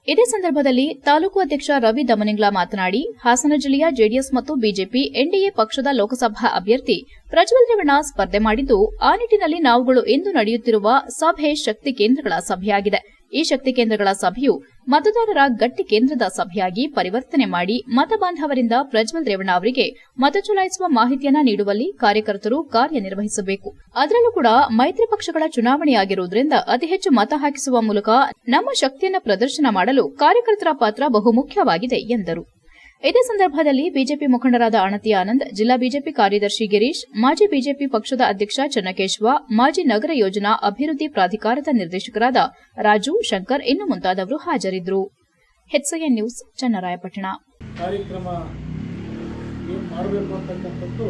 ಇದೇ ಸಂದರ್ಭದಲ್ಲಿ ತಾಲೂಕು ಅಧ್ಯಕ್ಷ ರವಿ ದಮನಿಂಗ್ಲಾ ಮಾತನಾಡಿ, ಹಾಸನ ಜಿಲ್ಲೆಯ ಜೆಡಿಎಸ್ ಮತ್ತು ಬಿಜೆಪಿ ಎನ್ಡಿಎ ಪಕ್ಷದ ಲೋಕಸಭಾ ಅಭ್ಯರ್ಥಿ ಪ್ರಜ್ವಲ್ ರೇವಣ್ಣ ಸ್ಪರ್ಧೆ ಮಾಡಿದ್ದು, ಆ ನಿಟ್ಟಿನಲ್ಲಿ ನಾವುಗಳು ಇಂದು ನಡೆಯುತ್ತಿರುವ ಸಭೆ ಶಕ್ತಿ ಕೇಂದ್ರಗಳ ಸಭೆಯಾಗಿದೆ. ಈ ಶಕ್ತಿ ಕೇಂದ್ರಗಳ ಸಭೆಯು ಮತದಾರರ ಗಟ್ಟಿ ಕೇಂದ್ರದ ಸಭೆಯಾಗಿ ಪರಿವರ್ತನೆ ಮಾಡಿ ಮತಬಾಂಧವರಿಂದ ಪ್ರಜ್ವಲ್ ರೇವಣ್ಣ ಅವರಿಗೆ ಮತ ಚಲಾಯಿಸುವ ಮಾಹಿತಿಯನ್ನ ನೀಡುವಲ್ಲಿ ಕಾರ್ಯಕರ್ತರು ಕಾರ್ಯನಿರ್ವಹಿಸಬೇಕು. ಅದರಲ್ಲೂ ಕೂಡ ಮೈತ್ರಿ ಪಕ್ಷಗಳ ಚುನಾವಣೆಯಾಗಿರುವುದರಿಂದ ಅತಿ ಹೆಚ್ಚು ಮತ ಹಾಕಿಸುವ ಮೂಲಕ ನಮ್ಮ ಶಕ್ತಿಯನ್ನು ಪ್ರದರ್ಶನ ಮಾಡಲು ಕಾರ್ಯಕರ್ತರ ಪಾತ್ರ ಬಹುಮುಖ್ಯವಾಗಿದೆ ಎಂದರು. ಇದೇ ಸಂದರ್ಭದಲ್ಲಿ ಬಿಜೆಪಿ ಮುಖಂಡರಾದ ಅಣತಿ ಆನಂದ್, ಜಿಲ್ಲಾ ಬಿಜೆಪಿ ಕಾರ್ಯದರ್ಶಿ ಗಿರೀಶ್, ಮಾಜಿ ಬಿಜೆಪಿ ಪಕ್ಷದ ಅಧ್ಯಕ್ಷ ಚನ್ನಕೇಶವ, ಮಾಜಿ ನಗರ ಯೋಜನಾ ಅಭಿವೃದ್ಧಿ ಪ್ರಾಧಿಕಾರದ ನಿರ್ದೇಶಕರಾದ ರಾಜು, ಶಂಕರ್ ಇನ್ನು ಮುಂತಾದವರು ಹಾಜರಿದ್ದರು. HCN news, Channarayapatna. ಕಾರ್ಯಕ್ರಮ ಏನು ಮಾಡಬೇಕು ಅಂತಕ್ಕಂಥದ್ದು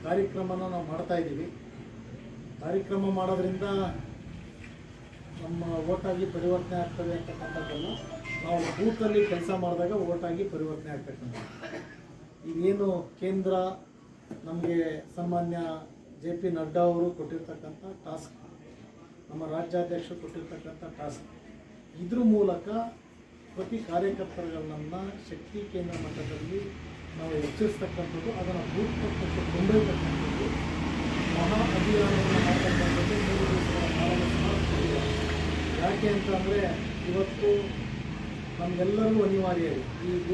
ಕಾರ್ಯಕ್ರಮನ ನಾವು ಮಾಡ್ತಾ ಇದ್ದೀವಿ. ಕಾರ್ಯಕ್ರಮ ಮಾಡೋದ್ರಿಂದ ನಮ್ಮ ಓಟಾಗಿ ಪರಿವರ್ತನೆ ಆಗ್ತದೆ ಅಂತಕ್ಕಂಥದ್ದನ್ನು ನಾವು ಬೂತಲ್ಲಿ ಕೆಲಸ ಮಾಡಿದಾಗ ಓಟಾಗಿ ಪರಿವರ್ತನೆ ಆಗ್ತಕ್ಕಂಥದ್ದು. ಈಗೇನು ಕೇಂದ್ರ ನಮಗೆ ಸನ್ಮಾನ್ಯ JP ನಡ್ಡಾ ಅವರು ಕೊಟ್ಟಿರ್ತಕ್ಕಂಥ ಟಾಸ್ಕ್, ನಮ್ಮ ರಾಜ್ಯಾಧ್ಯಕ್ಷರು ಕೊಟ್ಟಿರ್ತಕ್ಕಂಥ ಟಾಸ್ಕ್, ಇದ್ರ ಮೂಲಕ ಪ್ರತಿ ಕಾರ್ಯಕರ್ತರುಗಳನ್ನು ಶಕ್ತಿ ಕೇಂದ್ರ ಮಟ್ಟದಲ್ಲಿ ನಾವು ಹೆಚ್ಚಿಸ್ತಕ್ಕಂಥದ್ದು, ಅದನ್ನು ಬೂತ್ ಮಟ್ಟಕ್ಕೆ ಕೊಂಡೊಯ್ತಕ್ಕಂಥದ್ದು, ಮಹಾ ಅಭಿಯಾನವನ್ನು ಮಾಡತಕ್ಕಂಥದ್ದು 3 ದಿವಸಗಳ ಕಾಲ. ಯಾಕೆ ಅಂತಂದರೆ ಇವತ್ತು ನಮಗೆಲ್ಲರಿಗೂ ಅನಿವಾರ್ಯ ಇದೆ.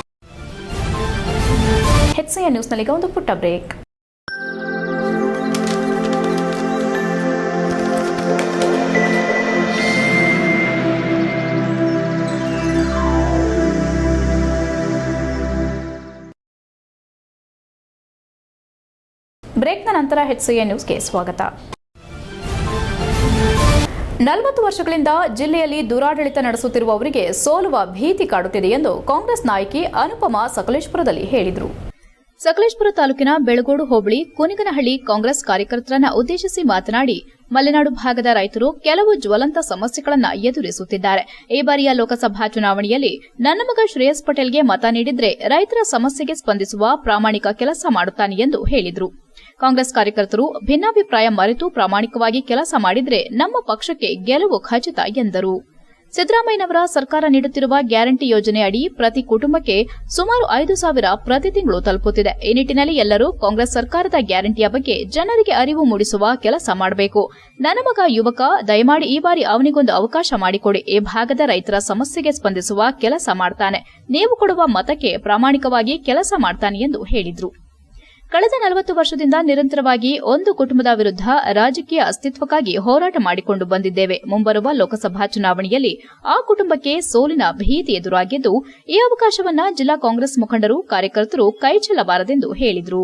HCN ನ್ಯೂಸ್ನಲ್ಲಿಗ ಒಂದು ಪುಟ್ಟ ಬ್ರೇಕ್. ಬ್ರೇಕ್ನ ನಂತರ HCN ನ್ಯೂಸ್ಗೆ ಸ್ವಾಗತ. 40 ವರ್ಷಗಳಿಂದ ಜಿಲ್ಲೆಯಲ್ಲಿ ದುರಾಡಳಿತ ನಡೆಸುತ್ತಿರುವವರಿಗೆ ಸೋಲುವ ಭೀತಿ ಕಾಡುತ್ತಿದೆ ಎಂದು ಕಾಂಗ್ರೆಸ್ ನಾಯಕಿ ಅನುಪಮಾ ಸಕಲೇಶಪುರದಲ್ಲಿ ಹೇಳಿದರು. ಸಕಲೇಶಪುರ ತಾಲೂಕಿನ ಬೆಳಗೋಡು ಹೋಬಳಿ ಕುನಿಗನಹಳ್ಳಿ ಕಾಂಗ್ರೆಸ್ ಕಾರ್ಯಕರ್ತರನ್ನ ಉದ್ದೇಶಿಸಿ ಮಾತನಾಡಿ, ಮಲೆನಾಡು ಭಾಗದ ರೈತರು ಕೆಲವು ಜ್ವಲಂತ ಸಮಸ್ಯೆಗಳನ್ನು ಎದುರಿಸುತ್ತಿದ್ದಾರೆ. ಈ ಬಾರಿಯ ಲೋಕಸಭಾ ಚುನಾವಣೆಯಲ್ಲಿ ನನ್ನ ಮಗ ಶ್ರೇಯಸ್ ಪಟೇಲ್ಗೆ ಮತ ನೀಡಿದ್ರೆ ರೈತರ ಸಮಸ್ಯೆಗೆ ಸ್ಪಂದಿಸುವ ಪ್ರಾಮಾಣಿಕ ಕೆಲಸ ಮಾಡುತ್ತಾನೆ ಎಂದು ಹೇಳಿದರು. ಕಾಂಗ್ರೆಸ್ ಕಾರ್ಯಕರ್ತರು ಭಿನ್ನಾಭಿಪ್ರಾಯ ಮರೆತು ಪ್ರಾಮಾಣಿಕವಾಗಿ ಕೆಲಸ ಮಾಡಿದ್ರೆ ನಮ್ಮ ಪಕ್ಷಕ್ಕೆ ಗೆಲುವು ಖಚಿತ ಎಂದರು. ಸಿದ್ದರಾಮಯ್ಯನವರ ಸರ್ಕಾರ ನೀಡುತ್ತಿರುವ ಗ್ಯಾರಂಟಿ ಯೋಜನೆ ಅಡಿ ಪ್ರತಿ ಕುಟುಂಬಕ್ಕೆ ಸುಮಾರು 5,000 ಪ್ರತಿ ತಿಂಗಳು ತಲುಪುತ್ತಿದೆ. ಈ ನಿಟ್ಟಿನಲ್ಲಿ ಎಲ್ಲರೂ ಕಾಂಗ್ರೆಸ್ ಸರ್ಕಾರದ ಗ್ಯಾರಂಟಿಯ ಬಗ್ಗೆ ಜನರಿಗೆ ಅರಿವು ಮೂಡಿಸುವ ಕೆಲಸ ಮಾಡಬೇಕು. ನನ್ನ ಮಗ ಯುವಕ, ದಯಮಾಡಿ ಈ ಬಾರಿ ಅವನಿಗೊಂದು ಅವಕಾಶ ಮಾಡಿಕೊಡಿ. ಈ ಭಾಗದ ರೈತರ ಸಮಸ್ಯೆಗೆ ಸ್ಪಂದಿಸುವ ಕೆಲಸ ಮಾಡ್ತಾನೆ. ನೀವು ಕೊಡುವ ಮತಕ್ಕೆ ಪ್ರಾಮಾಣಿಕವಾಗಿ ಕೆಲಸ ಮಾಡ್ತಾನೆ ಎಂದು ಹೇಳಿದರು. ಕಳೆದ 40 ವರ್ಷದಿಂದ ನಿರಂತರವಾಗಿ ಒಂದು ಕುಟುಂಬದ ವಿರುದ್ಧ ರಾಜಕೀಯ ಅಸ್ತಿತ್ವಕ್ಕಾಗಿ ಹೋರಾಟ ಮಾಡಿಕೊಂಡು ಬಂದಿದ್ದೇವೆ. ಮುಂಬರುವ ಲೋಕಸಭಾ ಚುನಾವಣೆಯಲ್ಲಿ ಆ ಕುಟುಂಬಕ್ಕೆ ಸೋಲಿನ ಭೀತಿ ಎದುರಾಗಿದ್ದು, ಈ ಅವಕಾಶವನ್ನ ಜಿಲ್ಲಾ ಕಾಂಗ್ರೆಸ್ ಮುಖಂಡರು, ಕಾರ್ಯಕರ್ತರು ಕೈಚೆಲ್ಲಬಾರದೆಂದು ಹೇಳಿದರು.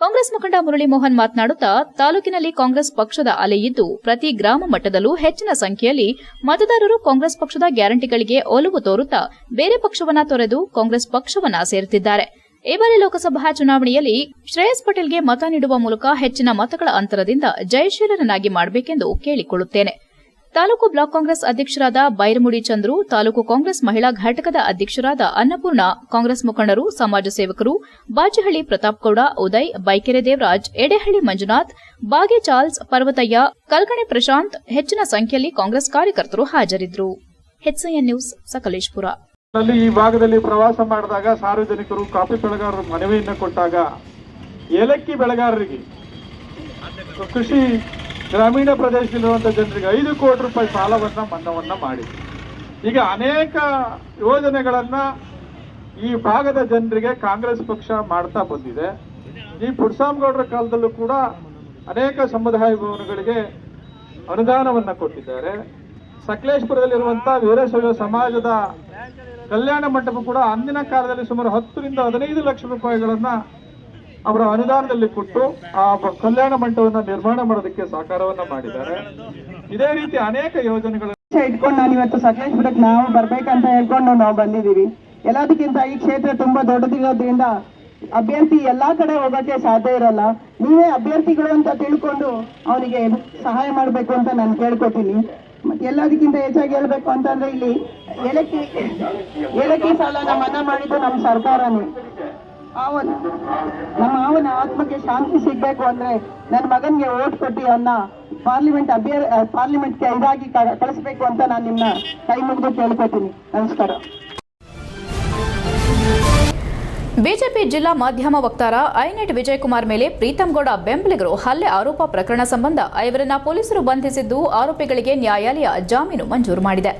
ಕಾಂಗ್ರೆಸ್ ಮುಖಂಡ ಮುರಳಿ ಮೋಹನ್ ಮಾತನಾಡುತ್ತಾ, ತಾಲೂಕಿನಲ್ಲಿ ಕಾಂಗ್ರೆಸ್ ಪಕ್ಷದ ಅಲೆಯಿದ್ದು ಪ್ರತಿ ಗ್ರಾಮ ಮಟ್ಟದಲ್ಲೂ ಹೆಚ್ಚಿನ ಸಂಖ್ಯೆಯಲ್ಲಿ ಮತದಾರರು ಕಾಂಗ್ರೆಸ್ ಪಕ್ಷದ ಗ್ಯಾರಂಟಿಗಳಿಗೆ ಒಲವು ತೋರುತ್ತಾ ಬೇರೆ ಪಕ್ಷವನ್ನ ತೊರೆದು ಕಾಂಗ್ರೆಸ್ ಪಕ್ಷವನ್ನ ಸೇರುತ್ತಿದ್ದಾರೆ. ಈ ಬಾರಿ ಲೋಕಸಭಾ ಚುನಾವಣೆಯಲ್ಲಿ ಶ್ರೇಯಸ್ ಪಟೇಲ್ಗೆ ಮತ ನೀಡುವ ಮೂಲಕ ಹೆಚ್ಚಿನ ಮತಗಳ ಅಂತರದಿಂದ ಜಯಶೀಲರನ್ನಾಗಿ ಮಾಡಬೇಕೆಂದು ಕೇಳಿಕೊಳ್ಳುತ್ತೇನೆ. ತಾಲೂಕು ಬ್ಲಾಕ್ ಕಾಂಗ್ರೆಸ್ ಅಧ್ಯಕ್ಷರಾದ ಬೈರಮುಡಿ ಚಂದ್ರು, ತಾಲೂಕು ಕಾಂಗ್ರೆಸ್ ಮಹಿಳಾ ಘಟಕದ ಅಧ್ಯಕ್ಷರಾದ ಅನ್ನಪೂರ್ಣ, ಕಾಂಗ್ರೆಸ್ ಮುಖಂಡರು, ಸಮಾಜ ಸೇವಕರು, ಬಾಚಹಳ್ಳಿ ಪ್ರತಾಪ್ಗೌಡ, ಉದಯ್, ಬೈಕೆರೆ ದೇವರಾಜ್, ಎಡೆಹಳ್ಳಿ ಮಂಜುನಾಥ್, ಬಾಗೆ ಚಾರ್ಲ್ಸ್, ಪರ್ವತಯ್ಯ, ಕಲ್ಕಣೆ ಪ್ರಶಾಂತ್, ಹೆಚ್ಚಿನ ಸಂಖ್ಯೆಯಲ್ಲಿ ಕಾಂಗ್ರೆಸ್ ಕಾರ್ಯಕರ್ತರು ಹಾಜರಿದ್ದರು. HCN news, Sakleshpur. ಈ ಭಾಗದಲ್ಲಿ ಪ್ರವಾಸ ಮಾಡಿದಾಗ ಸಾರ್ವಜನಿಕರು ಕಾಫಿ ಬೆಳೆಗಾರರು ಮನವಿಯನ್ನು ಕೊಟ್ಟಾಗ ಏಲಕ್ಕಿ ಬೆಳೆಗಾರರಿಗೆ, ಕೃಷಿ ಗ್ರಾಮೀಣ ಪ್ರದೇಶದಲ್ಲಿರುವಂತಹ ಜನರಿಗೆ 5 ಕೋಟಿ ರೂಪಾಯಿ ಸಾಲವನ್ನ ಮನ್ನಾವನ್ನ ಮಾಡಿ, ಈಗ ಅನೇಕ ಯೋಜನೆಗಳನ್ನ ಈ ಭಾಗದ ಜನರಿಗೆ ಕಾಂಗ್ರೆಸ್ ಪಕ್ಷ ಮಾಡ್ತಾ ಬಂದಿದೆ. ಈ ಪುಟ್ಸಾಮಗೌಡರ ಕಾಲದಲ್ಲೂ ಕೂಡ ಅನೇಕ ಸಮುದಾಯ ಭವನಗಳಿಗೆ ಅನುದಾನವನ್ನ ಕೊಟ್ಟಿದ್ದಾರೆ. ಸಕಲೇಶಪುರದಲ್ಲಿರುವಂತಹ ವೀರಶೈವ ಸಮಾಜದ ಕಲ್ಯಾಣ ಮಂಟಪ ಕೂಡ ಅಂದಿನ ಕಾಲದಲ್ಲಿ ಸುಮಾರು 10 ರಿಂದ 15 ಲಕ್ಷ ರೂಪಾಯಿಗಳನ್ನ ಅವರ ಅನುದಾನದಲ್ಲಿ ಕೊಟ್ಟು ಆ ಕಲ್ಯಾಣ ಮಂಟಪವನ್ನು ನಿರ್ಮಾಣ ಮಾಡೋದಕ್ಕೆ ಸಹಕಾರವನ್ನ ಮಾಡಿದ್ದಾರೆ. ಇದೇ ರೀತಿ ಅನೇಕ ಯೋಜನೆಗಳು ಇಟ್ಕೊಂಡು ನಾನು ಇವತ್ತು ಸಕಲೇಶಪುರಕ್ಕೆ ನಾವು ಬರ್ಬೇಕಂತ ಹೇಳ್ಕೊಂಡು ನಾವು ಬಂದಿದ್ದೀವಿ. ಎಲ್ಲದಕ್ಕಿಂತ ಈ ಕ್ಷೇತ್ರ ತುಂಬಾ ದೊಡ್ಡದಿರೋದ್ರಿಂದ ಅಭ್ಯರ್ಥಿ ಎಲ್ಲಾ ಕಡೆ ಹೋಗಕ್ಕೆ ಸಾಧ್ಯ ಇರಲ್ಲ. ನೀವೇ ಅಭ್ಯರ್ಥಿಗಳು ಅಂತ ತಿಳ್ಕೊಂಡು ಅವನಿಗೆ ಸಹಾಯ ಮಾಡಬೇಕು ಅಂತ ನಾನು ಕೇಳ್ಕೊತೀನಿ. ಮತ್ತೆ ಎಲ್ಲದಕ್ಕಿಂತ ಹೆಚ್ಚಾಗಿ ಹೇಳ್ಬೇಕು ಅಂತಂದ್ರೆ ಇಲ್ಲಿ ಏಲಕ್ಕಿ ಸಾಲನ ಮನ್ನಾ ಮಾಡಿದ್ದು ನಮ್ಮ ಸರ್ಕಾರನೇ. ನಮ್ಮ ಅವನ ಆತ್ಮಕ್ಕೆ ಶಾಂತಿ ಸಿಗ್ಬೇಕು ಅಂದ್ರೆ ನನ್ನ ಮಗನ್ಗೆ ಓಟ್ ಕೊಟ್ಟು ಅವನ್ನ ಪಾರ್ಲಿಮೆಂಟ್ಗೆ ಇದಾಗಿ ಕಳಿಸ್ಬೇಕು ಅಂತ ನಾನು ನಿಮ್ನ ಕೈ ಮುಗಿದು ಕೇಳ್ಕೊತೀನಿ. ನಮಸ್ಕಾರ. ಬಿಜೆಪಿ ಜಿಲ್ಲಾ ಮಾಧ್ಯಮ ವಕ್ತಾರ ಐನೆಟ್ ವಿಜಯಕುಮಾರ್ ಮೇಲೆ ಪ್ರೀತಂಗೌಡ ಬೆಂಬಲಿಗರು ಹಲ್ಲೆ ಆರೋಪ ಪ್ರಕರಣ ಸಂಬಂಧ ಐವರನ್ನ ಪೊಲೀಸರು ಬಂಧಿಸಿದ್ದು ಆರೋಪಿಗಳಿಗೆ ನ್ಯಾಯಾಲಯ ಜಾಮೀನು ಮಂಜೂರು ಮಾಡಿದೆ.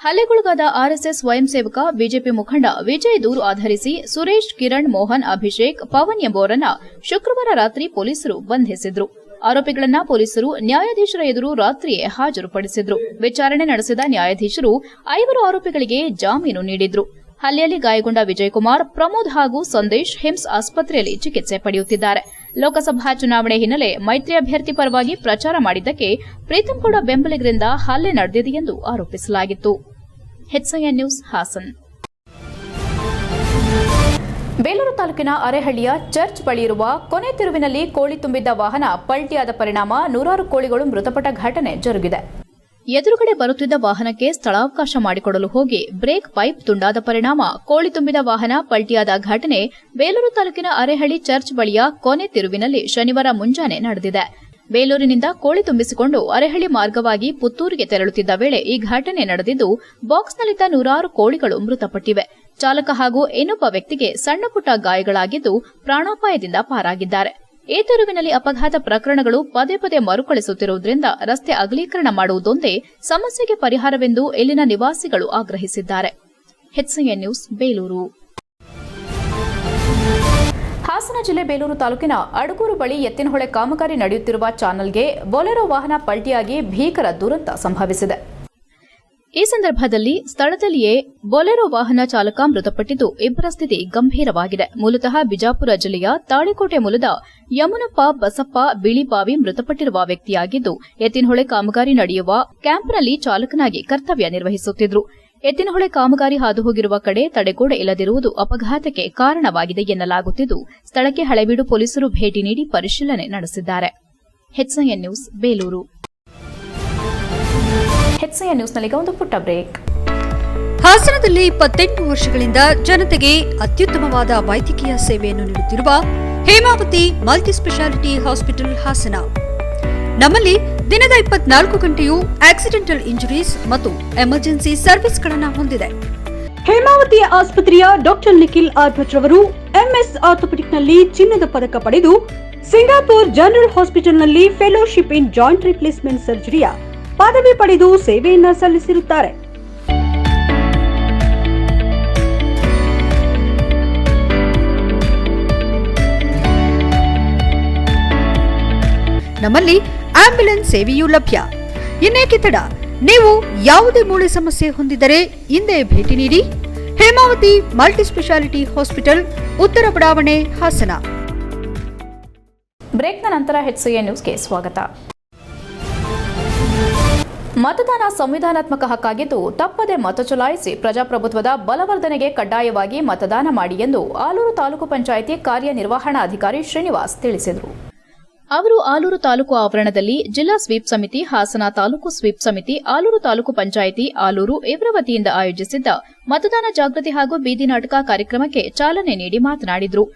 ಹಲ್ಲೆಗೊಳಗಾದ ಆರ್ಎಸ್ಎಸ್ ಸ್ವಯಂ ಸೇವಕ ಬಿಜೆಪಿ ಮುಖಂಡ ವಿಜಯ್ ದೂರು ಆಧರಿಸಿ ಸುರೇಶ್, ಕಿರಣ್, ಮೋಹನ್, ಅಭಿಷೇಕ್, ಪವನ್ ಎಂಬುವರನ್ನ ಶುಕ್ರವಾರ ರಾತ್ರಿ ಪೊಲೀಸರು ಬಂಧಿಸಿದ್ರು. ಆರೋಪಿಗಳನ್ನ ಪೊಲೀಸರು ನ್ಯಾಯಾಧೀಶರ ಎದುರು ರಾತ್ರಿಯೇ ಹಾಜರುಪಡಿಸಿದ್ರು. ವಿಚಾರಣೆ ನಡೆಸಿದ ನ್ಯಾಯಾಧೀಶರು 5 ಆರೋಪಿಗಳಿಗೆ ಜಾಮೀನು ನೀಡಿದ್ರು. ಹಲ್ಲೆಯಲ್ಲಿ ಗಾಯಗೊಂಡ ವಿಜಯಕುಮಾರ್, ಪ್ರಮೋದ್ ಹಾಗೂ ಸಂದೇಶ್ ಹಿಮ್ಸ್ ಆಸ್ಪತ್ರೆಯಲ್ಲಿ ಚಿಕಿತ್ಸೆ ಪಡೆಯುತ್ತಿದ್ದಾರೆ. ಲೋಕಸಭಾ ಚುನಾವಣೆ ಹಿನ್ನೆಲೆ ಮೈತ್ರಿ ಅಭ್ಯರ್ಥಿ ಪರವಾಗಿ ಪ್ರಚಾರ ಮಾಡಿದ್ದಕ್ಕೆ ಪ್ರೀತಂಗೌಡ ಬೆಂಬಲಿಗರಿಂದ ಹಲ್ಲೆ ನಡೆದಿದೆ ಎಂದು ಆರೋಪಿಸಲಾಗಿತ್ತು. HCN news Hassan. ಬೇಲೂರು ತಾಲೂಕಿನ ಅರೆಹಳ್ಳಿಯ ಚರ್ಚ್ ಬಳಿ ಇರುವ ಕೊನೆ ತಿರುವಿನಲ್ಲಿ ಕೋಳಿ ತುಂಬಿದ್ದ ವಾಹನ ಪಲ್ಟಿಯಾದ ಪರಿಣಾಮ 100 ಕೋಳಿಗಳು ಮೃತಪಟ್ಟ ಘಟನೆ ಜರುಗಿದೆ. ಎದುರುಗಡೆ ಬರುತ್ತಿದ್ದ ವಾಹನಕ್ಕೆ ಸ್ಥಳಾವಕಾಶ ಮಾಡಿಕೊಡಲು ಹೋಗಿ ಬ್ರೇಕ್ ಪೈಪ್ ತುಂಡಾದ ಪರಿಣಾಮ ಕೋಳಿ ತುಂಬಿದ ವಾಹನ ಪಲ್ಟಿಯಾದ ಘಟನೆ ಬೇಲೂರು ತಾಲೂಕಿನ ಅರೆಹಳ್ಳಿ ಚರ್ಚ್ ಬಳಿಯ ಕೊನೆ ತಿರುವಿನಲ್ಲಿ ಶನಿವಾರ ಮುಂಜಾನೆ ನಡೆದಿದೆ. ಬೇಲೂರಿನಿಂದ ಕೋಳಿ ತುಂಬಿಸಿಕೊಂಡು ಅರೆಹಳ್ಳಿ ಮಾರ್ಗವಾಗಿ ಪುತ್ತೂರಿಗೆ ತೆರಳುತ್ತಿದ್ದ ವೇಳೆ ಈ ಘಟನೆ ನಡೆದಿದ್ದು, ಬಾಕ್ಸ್ನಲ್ಲಿದ್ದ 100 ಕೋಳಿಗಳು ಮೃತಪಟ್ಟಿವೆ. ಚಾಲಕ ಹಾಗೂ ಇನ್ನೊಬ್ಬ ವ್ಯಕ್ತಿಗೆ ಸಣ್ಣಪುಟ್ಟ ಗಾಯಗಳಾಗಿದ್ದು ಪ್ರಾಣಾಪಾಯದಿಂದ ಪಾರಾಗಿದ್ದಾರೆ. ಈ ತಿರುವಿನಲ್ಲಿ ಅಪಘಾತ ಪ್ರಕರಣಗಳು ಪದೇ ಪದೇ ಮರುಕಳಿಸುತ್ತಿರುವುದರಿಂದ ರಸ್ತೆ ಅಗಲೀಕರಣ ಮಾಡುವುದೊಂದೇ ಸಮಸ್ಯೆಗೆ ಪರಿಹಾರವೆಂದು ಇಲ್ಲಿನ ನಿವಾಸಿಗಳು ಆಗ್ರಹಿಸಿದ್ದಾರೆ. HCN news Belur. ಹಾಸನ ಜಿಲ್ಲೆ ಬೇಲೂರು ತಾಲೂಕಿನ ಅಡಗೂರು ಬಳಿ ಎತ್ತಿನಹೊಳೆ ಕಾಮಗಾರಿ ನಡೆಯುತ್ತಿರುವ ಚಾನಲ್ಗೆ ಬೊಲೆರೋ ವಾಹನ ಪಲ್ಟಿಯಾಗಿ ಭೀಕರ ದುರಂತ ಸಂಭವಿಸಿದೆ. ಈ ಸಂದರ್ಭದಲ್ಲಿ ಸ್ಥಳದಲ್ಲಿಯೇ ಬೊಲೆರೋ ವಾಹನ ಚಾಲಕ ಮೃತಪಟ್ಟಿದ್ದು, ಇಬ್ಬರ ಸ್ಥಿತಿ ಗಂಭೀರವಾಗಿದೆ. ಮೂಲತಃ ಬಿಜಾಪುರ ಜಿಲ್ಲೆಯ ತಾಳಿಕೋಟೆ ಮೂಲದ ಯಮುನಪ್ಪ ಬಸಪ್ಪ ಬಿಳಿಬಾವಿ ಮೃತಪಟ್ಟಿರುವ ವ್ಯಕ್ತಿಯಾಗಿದ್ದು, ಎತ್ತಿನಹೊಳೆ ಕಾಮಗಾರಿ ನಡೆಯುವ ಕ್ಯಾಂಪ್ನಲ್ಲಿ ಚಾಲಕನಾಗಿ ಕರ್ತವ್ಯ ನಿರ್ವಹಿಸುತ್ತಿದ್ರು. ಎತ್ತಿನಹೊಳೆ ಕಾಮಗಾರಿ ಹಾದುಹೋಗಿರುವ ಕಡೆ ತಡೆಗೋಡೆ ಇಲ್ಲದಿರುವುದು ಅಪಘಾತಕ್ಕೆ ಕಾರಣವಾಗಿದೆ ಎನ್ನಲಾಗುತ್ತಿದ್ದು, ಸ್ಥಳಕ್ಕೆ ಹಳೆಬೀಡು ಪೊಲೀಸರು ಭೇಟಿ ನೀಡಿ ಪರಿಶೀಲನೆ ನಡೆಸಿದ್ದಾರೆ. HCN news Belur. HCN ನ್ಯೂಸ್ನಲ್ಲಿಗ ಒಂದು ಪುಟ್ಟ ಬ್ರೇಕ್. ಹಾಸನದಲ್ಲಿ 28 ವರ್ಷಗಳಿಂದ ಜನತೆಗೆ ಅತ್ಯುತ್ತಮವಾದ ವೈದ್ಯಕೀಯ ಸೇವೆಯನ್ನು ನೀಡುತ್ತಿರುವ Hemavathi multi speciality hospital Hassan. ನಮ್ಮಲ್ಲಿ ದಿನದ 24 ಗಂಟೆಯೂ ಆಕ್ಸಿಡೆಂಟಲ್ ಇಂಜುರೀಸ್ ಮತ್ತು ಎಮರ್ಜೆನ್ಸಿ ಸರ್ವಿಸ್ಗಳನ್ನು ಹೊಂದಿದೆ. ಹೇಮಾವತಿ ಆಸ್ಪತ್ರೆಯ ಡಾಕ್ಟರ್ ನಿಖಿಲ್ ಆರ್ ಭಟ್ ರವರು MS ಆರ್ಥೋಪೆಡಿಕ್ನಲ್ಲಿ ಚಿನ್ನದ ಪದಕ ಪಡೆದು ಸಿಂಗಾಪುರ್ ಜನರಲ್ ಹಾಸ್ಪಿಟಲ್ನಲ್ಲಿ ಫೆಲೋಶಿಪ್ ಇನ್ ಜಾಯಿಂಟ್ ರಿಪ್ಲೇಸ್ಮೆಂಟ್ ಸರ್ಜರಿಯ ಪದವಿ ಪಡೆದು ಸೇವೆಯನ್ನ ಸಲ್ಲಿಸಿರುತ್ತಾರೆ. ನಮ್ಮಲ್ಲಿ ಆಂಬ್ಯುಲೆನ್ಸ್ ಸೇವೆಯೂ ಲಭ್ಯ. ಇನ್ನೇಕೆ ತಡ? ನೀವು ಯಾವುದೇ ಮೂಳೆ ಸಮಸ್ಯೆ ಹೊಂದಿದರೆ ಹಿಂದೆ ಭೇಟಿ ನೀಡಿ. ಹೇಮಾವತಿ ಮಲ್ಟಿ ಸ್ಪೆಷಾಲಿಟಿ ಹಾಸ್ಪಿಟಲ್, ಉತ್ತರ ಬಡಾವಣೆ, ಹಾಸನ. ಬ್ರೇಕ್ನ ನಂತರ HCN ನ್ಯೂಸ್ಗೆ ಸ್ವಾಗತ. ಮತದಾನ ಸಂವಿಧಾನಾತ್ಮಕ ಹಕ್ಕಾಗಿದ್ದು, ತಪ್ಪದೆ ಮತ ಚಲಾಯಿಸಿ ಪ್ರಜಾಪ್ರಭುತ್ವದ ಬಲವರ್ಧನೆಗೆ ಕಡ್ಡಾಯವಾಗಿ ಮತದಾನ ಮಾಡಿ ಎಂದು ಆಲೂರು ತಾಲೂಕು ಪಂಚಾಯಿತಿ ಕಾರ್ಯನಿರ್ವಹಣಾಧಿಕಾರಿ ಶ್ರೀನಿವಾಸ್ ತಿಳಿಸಿದರು. ಅವರು ಆಲೂರು ತಾಲೂಕು ಆವರಣದಲ್ಲಿ ಜಿಲ್ಲಾ ಸ್ವೀಪ್ ಸಮಿತಿ, ಹಾಸನ ತಾಲೂಕು ಸ್ವೀಪ್ ಸಮಿತಿ, ಆಲೂರು ತಾಲೂಕು ಪಂಚಾಯಿತಿ ಆಲೂರು ಇವರ ವತಿಯಿಂದ ಆಯೋಜಿಸಿದ್ದ ಮತದಾನ ಜಾಗೃತಿ ಹಾಗೂ ಬೀದಿ ನಾಟಕ ಕಾರ್ಯಕ್ರಮಕ್ಕೆ ಚಾಲನೆ ನೀಡಿ ಮಾತನಾಡಿದರು.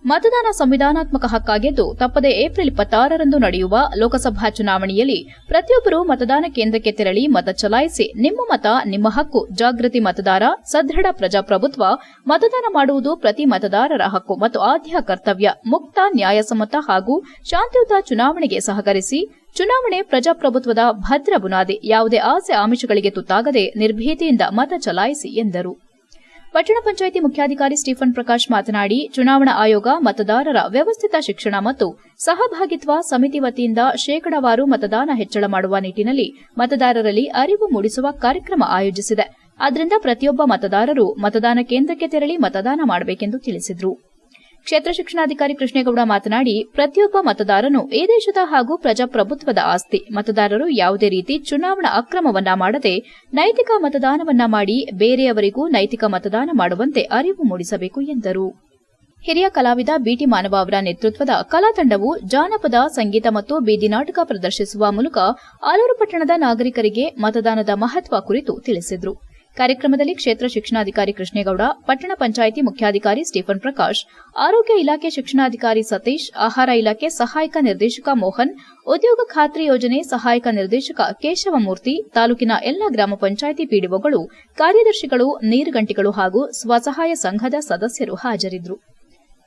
ಮತದಾನ ಸಂವಿಧಾನಾತ್ಮಕ ಹಕ್ಕಾಗಿದ್ದು, ತಪ್ಪದೆ ಏಪ್ರಿಲ್ 26ರಂದು ನಡೆಯುವ ಲೋಕಸಭಾ ಚುನಾವಣೆಯಲ್ಲಿ ಪ್ರತಿಯೊಬ್ಬರು ಮತದಾನ ಕೇಂದ್ರಕ್ಕೆ ತೆರಳಿ ಮತ ಚಲಾಯಿಸಿ ನಿಮ್ಮ ಮತ ನಿಮ್ಮ ಹಕ್ಕು, ಜಾಗೃತಿ ಮತದಾರ, ಸದೃಢ ಪ್ರಜಾಪ್ರಭುತ್ವ, ಮತದಾನ ಮಾಡುವುದು ಪ್ರತಿ ಮತದಾರರ ಹಕ್ಕು ಮತ್ತು ಆದ್ಯ ಕರ್ತವ್ಯ, ಮುಕ್ತ, ನ್ಯಾಯಸಮ್ಮತ ಹಾಗೂ ಶಾಂತಿಯುತ ಚುನಾವಣೆಗೆ ಸಹಕರಿಸಿ. ಚುನಾವಣೆ ಪ್ರಜಾಪ್ರಭುತ್ವದ ಭದ್ರ ಬುನಾದಿ. ಯಾವುದೇ ಆಸೆ ಆಮಿಷಗಳಿಗೆ ತುತ್ತಾಗದೆ ನಿರ್ಭೀತಿಯಿಂದ ಮತ ಚಲಾಯಿಸಿ ಎಂದರು. ಪಟ್ಟಣ ಪಂಚಾಯಿತಿ ಮುಖ್ಯಾಧಿಕಾರಿ ಸ್ಟೀಫನ್ ಪ್ರಕಾಶ್ ಮಾತನಾಡಿ, ಚುನಾವಣಾ ಆಯೋಗ ಮತದಾರರ ವ್ಯವಸ್ಥಿತ ಶಿಕ್ಷಣ ಮತ್ತು ಸಹಭಾಗಿತ್ವ ಸಮಿತಿ ವತಿಯಿಂದ ಶೇಕಡಾವಾರು ಮತದಾನ ಹೆಚ್ಚಳ ಮಾಡುವ ನಿಟ್ಟಿನಲ್ಲಿ ಮತದಾರರಲ್ಲಿ ಅರಿವು ಮೂಡಿಸುವ ಕಾರ್ಯಕ್ರಮ ಆಯೋಜಿಸಿದೆ. ಆದ್ದರಿಂದ ಪ್ರತಿಯೊಬ್ಬ ಮತದಾರರು ಮತದಾನ ಕೇಂದ್ರಕ್ಕೆ ತೆರಳಿ ಮತದಾನ ಮಾಡಬೇಕೆಂದು ತಿಳಿಸಿದರು. ಕ್ಷೇತ್ರ ಶಿಕ್ಷಣಾಧಿಕಾರಿ ಕೃಷ್ಣೇಗೌಡ ಮಾತನಾಡಿ, ಪ್ರತಿಯೊಬ್ಬ ಮತದಾರನು ಈ ದೇಶದ ಹಾಗೂ ಪ್ರಜಾಪ್ರಭುತ್ವದ ಆಸ್ತಿ. ಮತದಾರರು ಯಾವುದೇ ರೀತಿ ಚುನಾವಣಾ ಅಕ್ರಮವನ್ನ ಮಾಡದೆ ನೈತಿಕ ಮತದಾನವನ್ನ ಮಾಡಿ ಬೇರೆಯವರಿಗೂ ನೈತಿಕ ಮತದಾನ ಮಾಡುವಂತೆ ಅರಿವು ಮೂಡಿಸಬೇಕು ಎಂದರು. ಹಿರಿಯ ಕಲಾವಿದ ಬಿಟಿ ಮಾನವ ಅವರ ನೇತೃತ್ವದ ಕಲಾ ತಂಡವು ಜಾನಪದ ಸಂಗೀತ ಮತ್ತು ಬೀದಿ ನಾಟಕ ಪ್ರದರ್ಶಿಸುವ ಮೂಲಕ ಆಲೂರು ಪಟ್ಟಣದ ನಾಗರಿಕರಿಗೆ ಮತದಾನದ ಮಹತ್ವ ಕುರಿತು ತಿಳಿಸಿದರು. ಕಾರ್ಯಕ್ರಮದಲ್ಲಿ ಕ್ಷೇತ್ರ ಶಿಕ್ಷಣಾಧಿಕಾರಿ ಕೃಷ್ಣೇಗೌಡ, ಪಟ್ಟಣ ಪಂಚಾಯಿತಿ ಮುಖ್ಯಾಧಿಕಾರಿ ಸ್ಟೀಫನ್ ಪ್ರಕಾಶ್, ಆರೋಗ್ಯ ಇಲಾಖೆ ಶಿಕ್ಷಣಾಧಿಕಾರಿ ಸತೀಶ್, ಆಹಾರ ಇಲಾಖೆ ಸಹಾಯಕ ನಿರ್ದೇಶಕ ಮೋಹನ್, ಉದ್ಯೋಗ ಖಾತ್ರಿ ಯೋಜನೆ ಸಹಾಯಕ ನಿರ್ದೇಶಕ ಕೇಶವಮೂರ್ತಿ, ತಾಲೂಕಿನ ಎಲ್ಲ ಗ್ರಾಮ ಪಂಚಾಯಿತಿ ಪಿಡಿಒಗಳು, ಕಾರ್ಯದರ್ಶಿಗಳು, ನೀರುಗಂಟಿಗಳು ಹಾಗೂ ಸ್ವಸಹಾಯ ಸಂಘದ ಸದಸ್ಯರು ಹಾಜರಿದ್ದರು.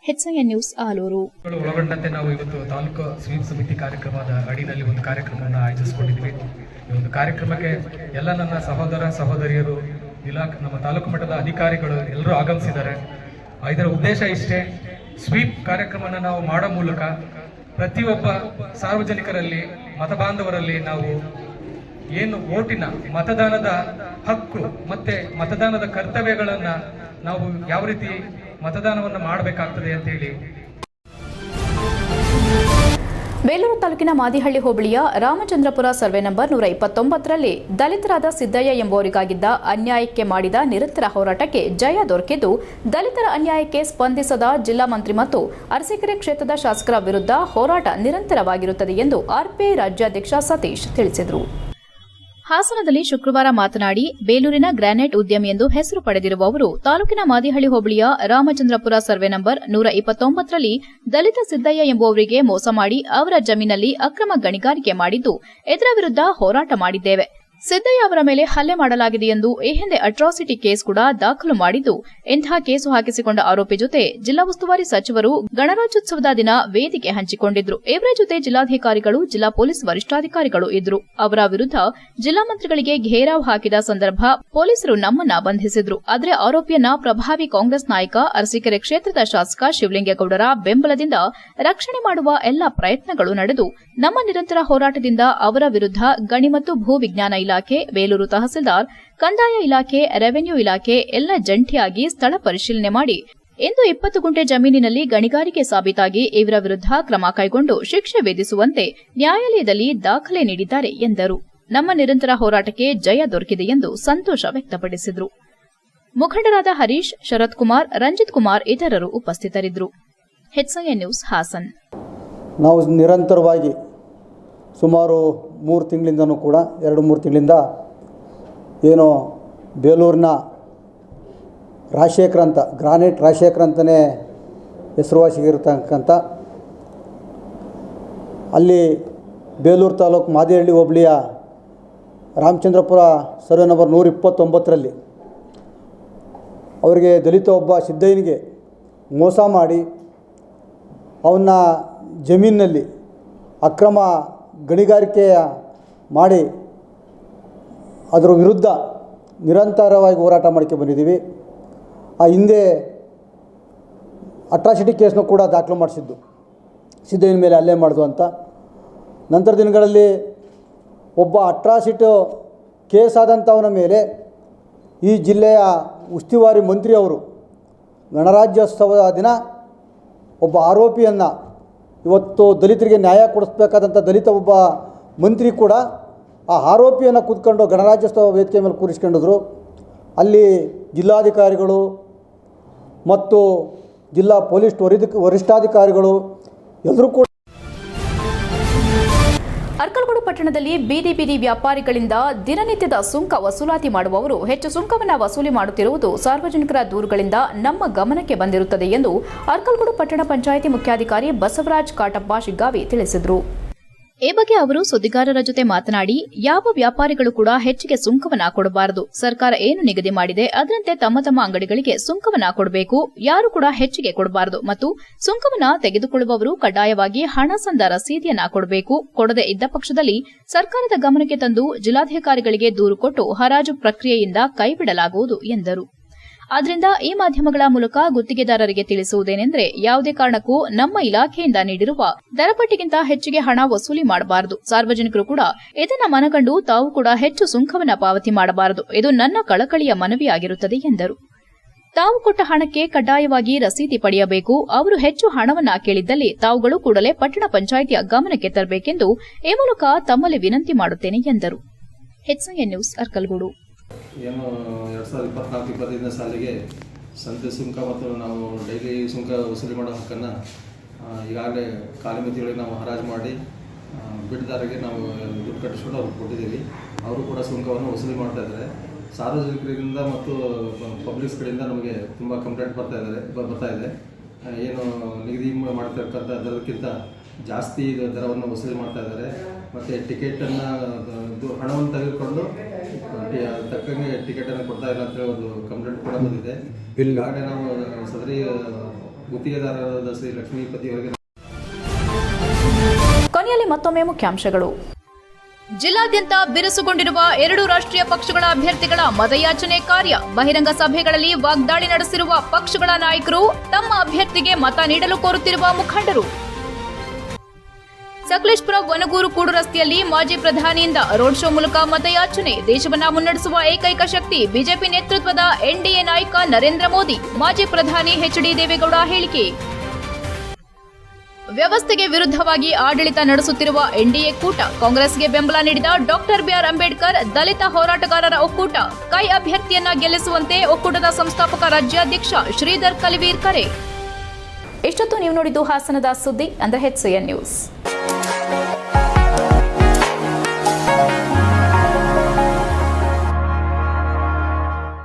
HCN news Alur. ಒಳಗೊಂಡಂತೆ ನಾವು ಇವತ್ತು ತಾಲೂಕು ಸ್ವೀಪ್ ಸಮಿತಿ ಕಾರ್ಯಕ್ರಮದ ಅಡಿನಲ್ಲಿ ಒಂದು ಕಾರ್ಯಕ್ರಮವನ್ನು ಆಯೋಜಿಸಿಕೊಂಡಿದ್ವಿ. ಈ ಒಂದು ಕಾರ್ಯಕ್ರಮಕ್ಕೆ ಎಲ್ಲ ನನ್ನ ಸಹೋದರ ಸಹೋದರಿಯರು, ನಮ್ಮ ತಾಲೂಕು ಮಟ್ಟದ ಅಧಿಕಾರಿಗಳು ಎಲ್ಲರೂ ಆಗಮಿಸಿದ್ದಾರೆ. ಇದರ ಉದ್ದೇಶ ಇಷ್ಟೇ, ಸ್ವೀಪ್ ಕಾರ್ಯಕ್ರಮವನ್ನು ನಾವು ಮಾಡೋ ಮೂಲಕ ಪ್ರತಿಯೊಬ್ಬ ಸಾರ್ವಜನಿಕರಲ್ಲಿ, ಮತಬಾಂಧವರಲ್ಲಿ ನಾವು ಏನು ಓಟಿನ ಮತದಾನದ ಹಕ್ಕು ಮತ್ತೆ ಮತದಾನದ ಕರ್ತವ್ಯಗಳನ್ನ ನಾವು ಯಾವ ರೀತಿ ಮತದಾನವನ್ನು ಮಾಡಬೇಕಾಗ್ತದೆ ಅಂತ ಹೇಳಿ. ಬೇಲೂರು ತಾಲೂಕಿನ ಮಾದಿಹಳ್ಳಿ ಹೋಬಳಿಯ ರಾಮಚಂದ್ರಪುರ ಸರ್ವೆ ನಂಬರ್ 129ರಲ್ಲಿ ದಲಿತರಾದ ಸಿದ್ದಯ್ಯ ಎಂಬುವರಿಗಾಗಿದ್ದ ಅನ್ಯಾಯಕ್ಕೆ ಮಾಡಿದ ನಿರಂತರ ಹೋರಾಟಕ್ಕೆ ಜಯ ದೊರಕಿದ್ದು, ದಲಿತರ ಅನ್ಯಾಯಕ್ಕೆ ಸ್ಪಂದಿಸದ ಜಿಲ್ಲಾ ಮಂತ್ರಿ ಮತ್ತು ಅರಸೀಕೆರೆ ಕ್ಷೇತ್ರದ ಶಾಸಕರ ವಿರುದ್ಧ ಹೋರಾಟ ನಿರಂತರವಾಗಿರುತ್ತದೆ ಎಂದು ಆರ್ಪಿಐ ರಾಜ್ಯಾಧ್ಯಕ್ಷ ಸತೀಶ್ ತಿಳಿಸಿದರು. ಹಾಸನದಲ್ಲಿ ಶುಕ್ರವಾರ ಮಾತನಾಡಿ, ಬೇಲೂರಿನ ಗ್ರಾನೈಟ್ ಉದ್ಯಮಿ ಎಂದು ಹೆಸರು ಪಡೆದಿರುವ ಅವರು ತಾಲೂಕಿನ ಮಾದಿಹಳ್ಳಿ ಹೋಬಳಿಯ ರಾಮಚಂದ್ರಪುರ ಸರ್ವೆ ನಂಬರ್ 129ರಲ್ಲಿ ದಲಿತ ಸಿದ್ದಯ್ಯ ಎಂಬುವವರಿಗೆ ಮೋಸ ಮಾಡಿ ಅವರ ಜಮೀನಲ್ಲಿ ಅಕ್ರಮ ಗಣಿಗಾರಿಕೆ ಮಾಡಿದ್ದು, ಇದರ ವಿರುದ್ಧ ಹೋರಾಟ ಮಾಡಿದ್ದೇವೆ. ಸಿದ್ದಯ್ಯ ಅವರ ಮೇಲೆ ಹಲ್ಲೆ ಮಾಡಲಾಗಿದೆ ಎಂದು ಈ ಹಿಂದೆ ಅಟ್ರಾಸಿಟಿ ಕೇಸ್ ಕೂಡ ದಾಖಲು ಮಾಡಿದ್ದು, ಇಂತಹ ಕೇಸು ಹಾಕಿಸಿಕೊಂಡ ಆರೋಪಿ ಜೊತೆ ಜಿಲ್ಲಾ ಉಸ್ತುವಾರಿ ಸಚಿವರು ಗಣರಾಜ್ಯೋತ್ಸವದ ದಿನ ವೇದಿಕೆ ಹಂಚಿಕೊಂಡಿದ್ರು. ಇವರ ಜೊತೆ ಜಿಲ್ಲಾಧಿಕಾರಿಗಳು, ಜಿಲ್ಲಾ ಪೊಲೀಸ್ ವರಿಷ್ಠಾಧಿಕಾರಿಗಳು ಇದ್ರು. ಅವರ ವಿರುದ್ಧ ಜಿಲ್ಲಾ ಮಂತ್ರಿಗಳಿಗೆ ಘೇರಾವ್ ಹಾಕಿದ ಸಂದರ್ಭ ಪೊಲೀಸರು ನಮ್ಮನ್ನ ಬಂಧಿಸಿದ್ರು. ಆದರೆ ಆರೋಪಿಯನ್ನ ಪ್ರಭಾವಿ ಕಾಂಗ್ರೆಸ್ ನಾಯಕ, ಅರಸೀಕೆರೆ ಕ್ಷೇತ್ರದ ಶಾಸಕ ಶಿವಲಿಂಗೇಗೌಡರ ಬೆಂಬಲದಿಂದ ರಕ್ಷಣೆ ಮಾಡುವ ಎಲ್ಲಾ ಪ್ರಯತ್ನಗಳು ನಡೆದು, ನಮ್ಮ ನಿರಂತರ ಹೋರಾಟದಿಂದ ಅವರ ವಿರುದ್ಧ ಗಣಿ ಮತ್ತು ಭೂ ವಿಜ್ಞಾನ ಇಲಾಖೆ, ಬೇಲೂರು ತಹಸೀಲ್ದಾರ್, ಕಂದಾಯ ಇಲಾಖೆ, ರೆವೆನ್ಯೂ ಇಲಾಖೆ ಎಲ್ಲ ಜಂಟಿಯಾಗಿ ಸ್ಥಳ ಪರಿಶೀಲನೆ ಮಾಡಿ ಇಂದು 20 ಗುಂಟೆ ಜಮೀನಿನಲ್ಲಿ ಗಣಿಗಾರಿಕೆ ಸಾಬೀತಾಗಿ ಇವರ ವಿರುದ್ಧ ಕ್ರಮ ಕೈಗೊಂಡು ಶಿಕ್ಷೆ ವಿಧಿಸುವಂತೆ ನ್ಯಾಯಾಲಯದಲ್ಲಿ ದಾಖಲೆ ನೀಡಿದ್ದಾರೆ ಎಂದರು. ನಮ್ಮ ನಿರಂತರ ಹೋರಾಟಕ್ಕೆ ಜಯ ದೊರಕಿದೆ ಎಂದು ಸಂತೋಷ ವ್ಯಕ್ತಪಡಿಸಿದರು. ಮುಖಂಡರಾದ ಹರೀಶ್, ಶರತ್ ಕುಮಾರ್, ರಂಜಿತ್ ಕುಮಾರ್ ಇತರರು ಉಪಸ್ಥಿತರಿದ್ದರು. HCN news Hassan. ನಾವು ನಿರಂತರವಾಗಿ ಸುಮಾರು 3 ತಿಂಗಳಿಂದನೂ ಕೂಡ 2-3 ತಿಂಗಳಿಂದ ಏನೋ ಬೇಲೂರಿನ ರಾಜಶೇಖರ್ ಅಂತ, ಗ್ರಾನೈಟ್ ರಾಜಶೇಖರ್ ಅಂತಲೇ ಹೆಸರುವಾಸಿಗಿರ್ತಕ್ಕಂಥ ಅಲ್ಲಿ ಬೇಲೂರು ತಾಲೂಕು ಮಾದಿಹಳ್ಳಿ ಹೋಬಳಿಯ ರಾಮಚಂದ್ರಪುರ ಸರ್ವೆ ನಂಬರ್ 129ರಲ್ಲಿ ಅವರಿಗೆ ದಲಿತ ಒಬ್ಬ ಸಿದ್ದಯ್ಯನಿಗೆ ಮೋಸ ಮಾಡಿ ಅವನ್ನ ಜಮೀನಿನಲ್ಲಿ ಅಕ್ರಮ ಗಣಿಗಾರಿಕೆಯ ಮಾಡಿ ಅದರ ವಿರುದ್ಧ ನಿರಂತರವಾಗಿ ಹೋರಾಟ ಮಾಡ್ಕೊಂಡು ಬಂದಿದ್ದೀವಿ. ಆ ಹಿಂದೆ ಅಟ್ರಾಸಿಟಿ ಕೇಸ್ನ ಕೂಡ ದಾಖಲು ಮಾಡಿಸಿದ್ದು, ಸಿದ್ದಯ್ಯನ ಮೇಲೆ ಹಲ್ಲೆ ಮಾಡಿದು ಅಂತ. ನಂತರ ದಿನಗಳಲ್ಲಿ ಒಬ್ಬ ಅಟ್ರಾಸಿಟಿ ಕೇಸ್ ಆದಂಥವನ ಮೇಲೆ ಈ ಜಿಲ್ಲೆಯ ಉಸ್ತುವಾರಿ ಮಂತ್ರಿ ಅವರು ಗಣರಾಜ್ಯೋತ್ಸವದ ದಿನ ಒಬ್ಬ ಆರೋಪಿಯನ್ನು, ಇವತ್ತು ದಲಿತರಿಗೆ ನ್ಯಾಯ ಕೊಡಿಸ್ಬೇಕಾದಂಥ ದಲಿತ ಒಬ್ಬ ಮಂತ್ರಿ ಕೂಡ ಆ ಆರೋಪಿಯನ್ನು ಕೂತ್ಕೊಂಡು ಗಣರಾಜ್ಯೋತ್ಸವ ವೇದಿಕೆ ಮೇಲೆ ಕೂರಿಸ್ಕೊಂಡಿದ್ರು. ಅಲ್ಲಿ ಜಿಲ್ಲಾಧಿಕಾರಿಗಳು ಮತ್ತು ಜಿಲ್ಲಾ ಪೊಲೀಸ್ ವರಿಷ್ಠಾಧಿಕಾರಿಗಳು ಎಲ್ಲರೂ ಕೂಡ. ಅರ್ಕಲಗೂಡು ಪಟ್ಟಣದಲ್ಲಿ ಬೀದಿ ಬೀದಿ ವ್ಯಾಪಾರಿಗಳಿಂದ ದಿನನಿತ್ಯದ ಸುಂಕ ವಸೂಲಾತಿ ಮಾಡುವವರು ಹೆಚ್ಚು ಸುಂಕವನ್ನು ವಸೂಲಿ ಮಾಡುತ್ತಿರುವುದು ಸಾರ್ವಜನಿಕರ ದೂರುಗಳಿಂದ ನಮ್ಮ ಗಮನಕ್ಕೆ ಬಂದಿರುತ್ತದೆ ಎಂದು ಅರ್ಕಲಗೂಡು ಪಟ್ಟಣ ಪಂಚಾಯಿತಿ ಮುಖ್ಯಾಧಿಕಾರಿ ಬಸವರಾಜ್ ಕಾಟಪ್ಪ ಶಿಗ್ಗಾವಿ ತಿಳಿಸಿದರು. ಈ ಬಗ್ಗೆ ಅವರು ಸುದ್ದಿಗಾರರ ಜೊತೆ ಮಾತನಾಡಿ, ಯಾವ ವ್ಯಾಪಾರಿಗಳು ಕೂಡ ಹೆಚ್ಚಿಗೆ ಸುಂಕವನ್ನ ಕೊಡಬಾರದು. ಸರ್ಕಾರ ಏನು ನಿಗದಿ ಮಾಡಿದೆ ಅದರಂತೆ ತಮ್ಮ ತಮ್ಮ ಅಂಗಡಿಗಳಿಗೆ ಸುಂಕವನ್ನ ಕೊಡಬೇಕು. ಯಾರು ಕೂಡ ಹೆಚ್ಚಿಗೆ ಕೊಡಬಾರದು ಮತ್ತು ಸುಂಕವನ್ನ ತೆಗೆದುಕೊಳ್ಳುವವರು ಕಡ್ಡಾಯವಾಗಿ ಹಣ ಸಂದ ರಸೀದಿಯನ್ನ ಕೊಡಬೇಕು. ಕೊಡದೇ ಇದ್ದ ಪಕ್ಷದಲ್ಲಿ ಸರ್ಕಾರದ ಗಮನಕ್ಕೆ ತಂದು ಜಿಲ್ಲಾಧಿಕಾರಿಗಳಿಗೆ ದೂರು ಕೊಟ್ಟು ಹರಾಜು ಪ್ರಕ್ರಿಯೆಯಿಂದ ಕೈಬಿಡಲಾಗುವುದು ಎಂದರು. ಆದ್ದರಿಂದ ಈ ಮಾಧ್ಯಮಗಳ ಮೂಲಕ ಗುತ್ತಿಗೆದಾರರಿಗೆ ತಿಳಿಸುವುದೇನೆಂದರೆ, ಯಾವುದೇ ಕಾರಣಕ್ಕೂ ನಮ್ಮ ಇಲಾಖೆಯಿಂದ ನೀಡಿರುವ ದರಪಟ್ಟಿಗಿಂತ ಹೆಚ್ಚಿಗೆ ಹಣ ವಸೂಲಿ ಮಾಡಬಾರದು. ಸಾರ್ವಜನಿಕರು ಕೂಡ ಇದನ್ನ ಮನಗಂಡು ತಾವು ಕೂಡ ಹೆಚ್ಚು ಸುಂಕವನ್ನ ಪಾವತಿ ಮಾಡಬಾರದು. ಇದು ನನ್ನ ಕಳಕಳಿಯ ಮನವಿಯಾಗಿರುತ್ತದೆ ಎಂದರು. ತಾವು ಕೊಟ್ಟ ಹಣಕ್ಕೆ ಕಡ್ಡಾಯವಾಗಿ ರಸೀದಿ ಪಡೆಯಬೇಕು. ಅವರು ಹೆಚ್ಚು ಹಣವನ್ನ ಕೇಳಿದ್ದಲ್ಲಿ ತಾವುಗಳು ಕೂಡಲೇ ಪಟ್ಟಣ ಪಂಚಾಯಿತಿಯ ಗಮನಕ್ಕೆ ತರಬೇಕೆಂದು ಈ ಮೂಲಕ ತಮ್ಮಲ್ಲಿ ವಿನಂತಿ ಮಾಡುತ್ತೇನೆ ಎಂದರು. HCN news Arkalgud. ಏನು 2024-25 ಸಾಲಿಗೆ ಸಂತೆ ಸುಂಕ ಮತ್ತು ನಾವು ಡೈಲಿ ಸುಂಕ ವಸೂಲಿ ಮಾಡೋ ಹಕ್ಕನ್ನು ಈಗಾಗಲೇ ಕಾಲಮಿತಿಯೊಳಗೆ ನಾವು ಹರಾಜು ಮಾಡಿ ಬಿಡ್ದಾರಿಗೆ ನಾವು ದುಡ್ಡು ಕಟ್ಟಿಸ್ಕೊಂಡು ಅವ್ರಿಗೆ ಕೊಟ್ಟಿದ್ದೀವಿ. ಅವರು ಕೂಡ ಸುಂಕವನ್ನು ವಸೂಲಿ ಮಾಡ್ತಾ ಇದ್ದಾರೆ. ಸಾರ್ವಜನಿಕರಿಂದ ಮತ್ತು ಪಬ್ಲಿಕ್ಸ್ ಕಡೆಯಿಂದ ನಮಗೆ ತುಂಬ ಕಂಪ್ಲೇಂಟ್ ಬರ್ತಾ ಇದೆ. ಏನು ನಿಗದಿ ಮಾಡ್ತಕ್ಕಂಥ ದರಕ್ಕಿಂತ ಜಾಸ್ತಿ ದರವನ್ನು ವಸೂಲಿ ಮಾಡ್ತಾ ಇದ್ದಾರೆ. ಮತ್ತು ಟಿಕೆಟನ್ನು ಹಣವನ್ನು ತೆಗೆದುಕೊಂಡು ತಕ್ಕಂಗೆ ಟಿಕೆಟನ್ನು ಕೊಡ್ತಾ ಇಲ್ಲ ಅಂತೇಳಿ ಒಂದು ಕಂಪ್ಲೇಂಟ್ ಕೂಡ ಬಂದಿದೆ. ಈಗಾಗಲೇ ನಾವು ಸದರಿ ಗುತ್ತಿಗೆದಾರರಾದ ಶ್ರೀ ಲಕ್ಷ್ಮೀಪತಿ ಅವರಿಗೆ. ಕೊನೆಯಲ್ಲಿ ಮತ್ತೊಮ್ಮೆ ಮುಖ್ಯಾಂಶಗಳು. ಜಿಲ್ಲಾದ್ಯಂತ ಬಿರುಸುಗೊಂಡಿರುವ 2 ರಾಷ್ಟ್ರೀಯ ಪಕ್ಷಗಳ ಅಭ್ಯರ್ಥಿಗಳ ಮತಯಾಚನೆ ಕಾರ್ಯ. ಬಹಿರಂಗ ಸಭೆಗಳಲ್ಲಿ ವಾಗ್ದಾಳಿ ನಡೆಸಿರುವ ಪಕ್ಷಗಳ ನಾಯಕರು, ತಮ್ಮ ಅಭ್ಯರ್ಥಿಗೆ ಮತ ನೀಡಲು ಕೋರುತ್ತಿರುವ ಮುಖಂಡರು. ಸಕಲೇಶಪುರ ವನಗೂರು ಕೂಡು ರಸ್ತೆಯಲ್ಲಿ ಮಾಜಿ ಪ್ರಧಾನಿಯಿಂದ ರೋಡ್ ಶೋ ಮೂಲಕ ಮತಯಾಚನೆ. ದೇಶವನ್ನ ಮುನ್ನಡೆಸುವ ಏಕೈಕ ಶಕ್ತಿ ಬಿಜೆಪಿ ನೇತೃತ್ವದ ಎನ್ಡಿಎ ನಾಯಕ ನರೇಂದ್ರ ಮೋದಿ. ಮಾಜಿ ಪ್ರಧಾನಿ ಎಚ್ಡಿ ದೇವೇಗೌಡ ಹೇಳಿಕೆ. ವ್ಯವಸ್ಥೆಗೆ ವಿರುದ್ಧವಾಗಿ ಆಡಳಿತ ನಡೆಸುತ್ತಿರುವ ಎನ್ಡಿಎ ಕೂಟ. ಕಾಂಗ್ರೆಸ್ಗೆ ಬೆಂಬಲ ನೀಡಿದ ಡಾಕ್ಟರ್ ಬಿಆರ್ ಅಂಬೇಡ್ಕರ್ ದಲಿತ ಹೋರಾಟಗಾರರ ಒಕ್ಕೂಟ. ಕೈ ಅಭ್ಯರ್ಥಿಯನ್ನ ಗೆಲ್ಲಿಸುವಂತೆ ಒಕ್ಕೂಟದ ಸಂಸ್ಥಾಪಕ ರಾಜ್ಯಾಧ್ಯಕ್ಷ ಶ್ರೀಧರ್ ಕಲಿವೀರ್ ಕರೆ. ಇಷ್ಟೊತ್ತು ನೀವು ನೋಡಿದ್ದು ಹಾಸನದ ಸುದ್ದಿ ಅಂದ್ರೆ HCN ನ್ಯೂಸ್.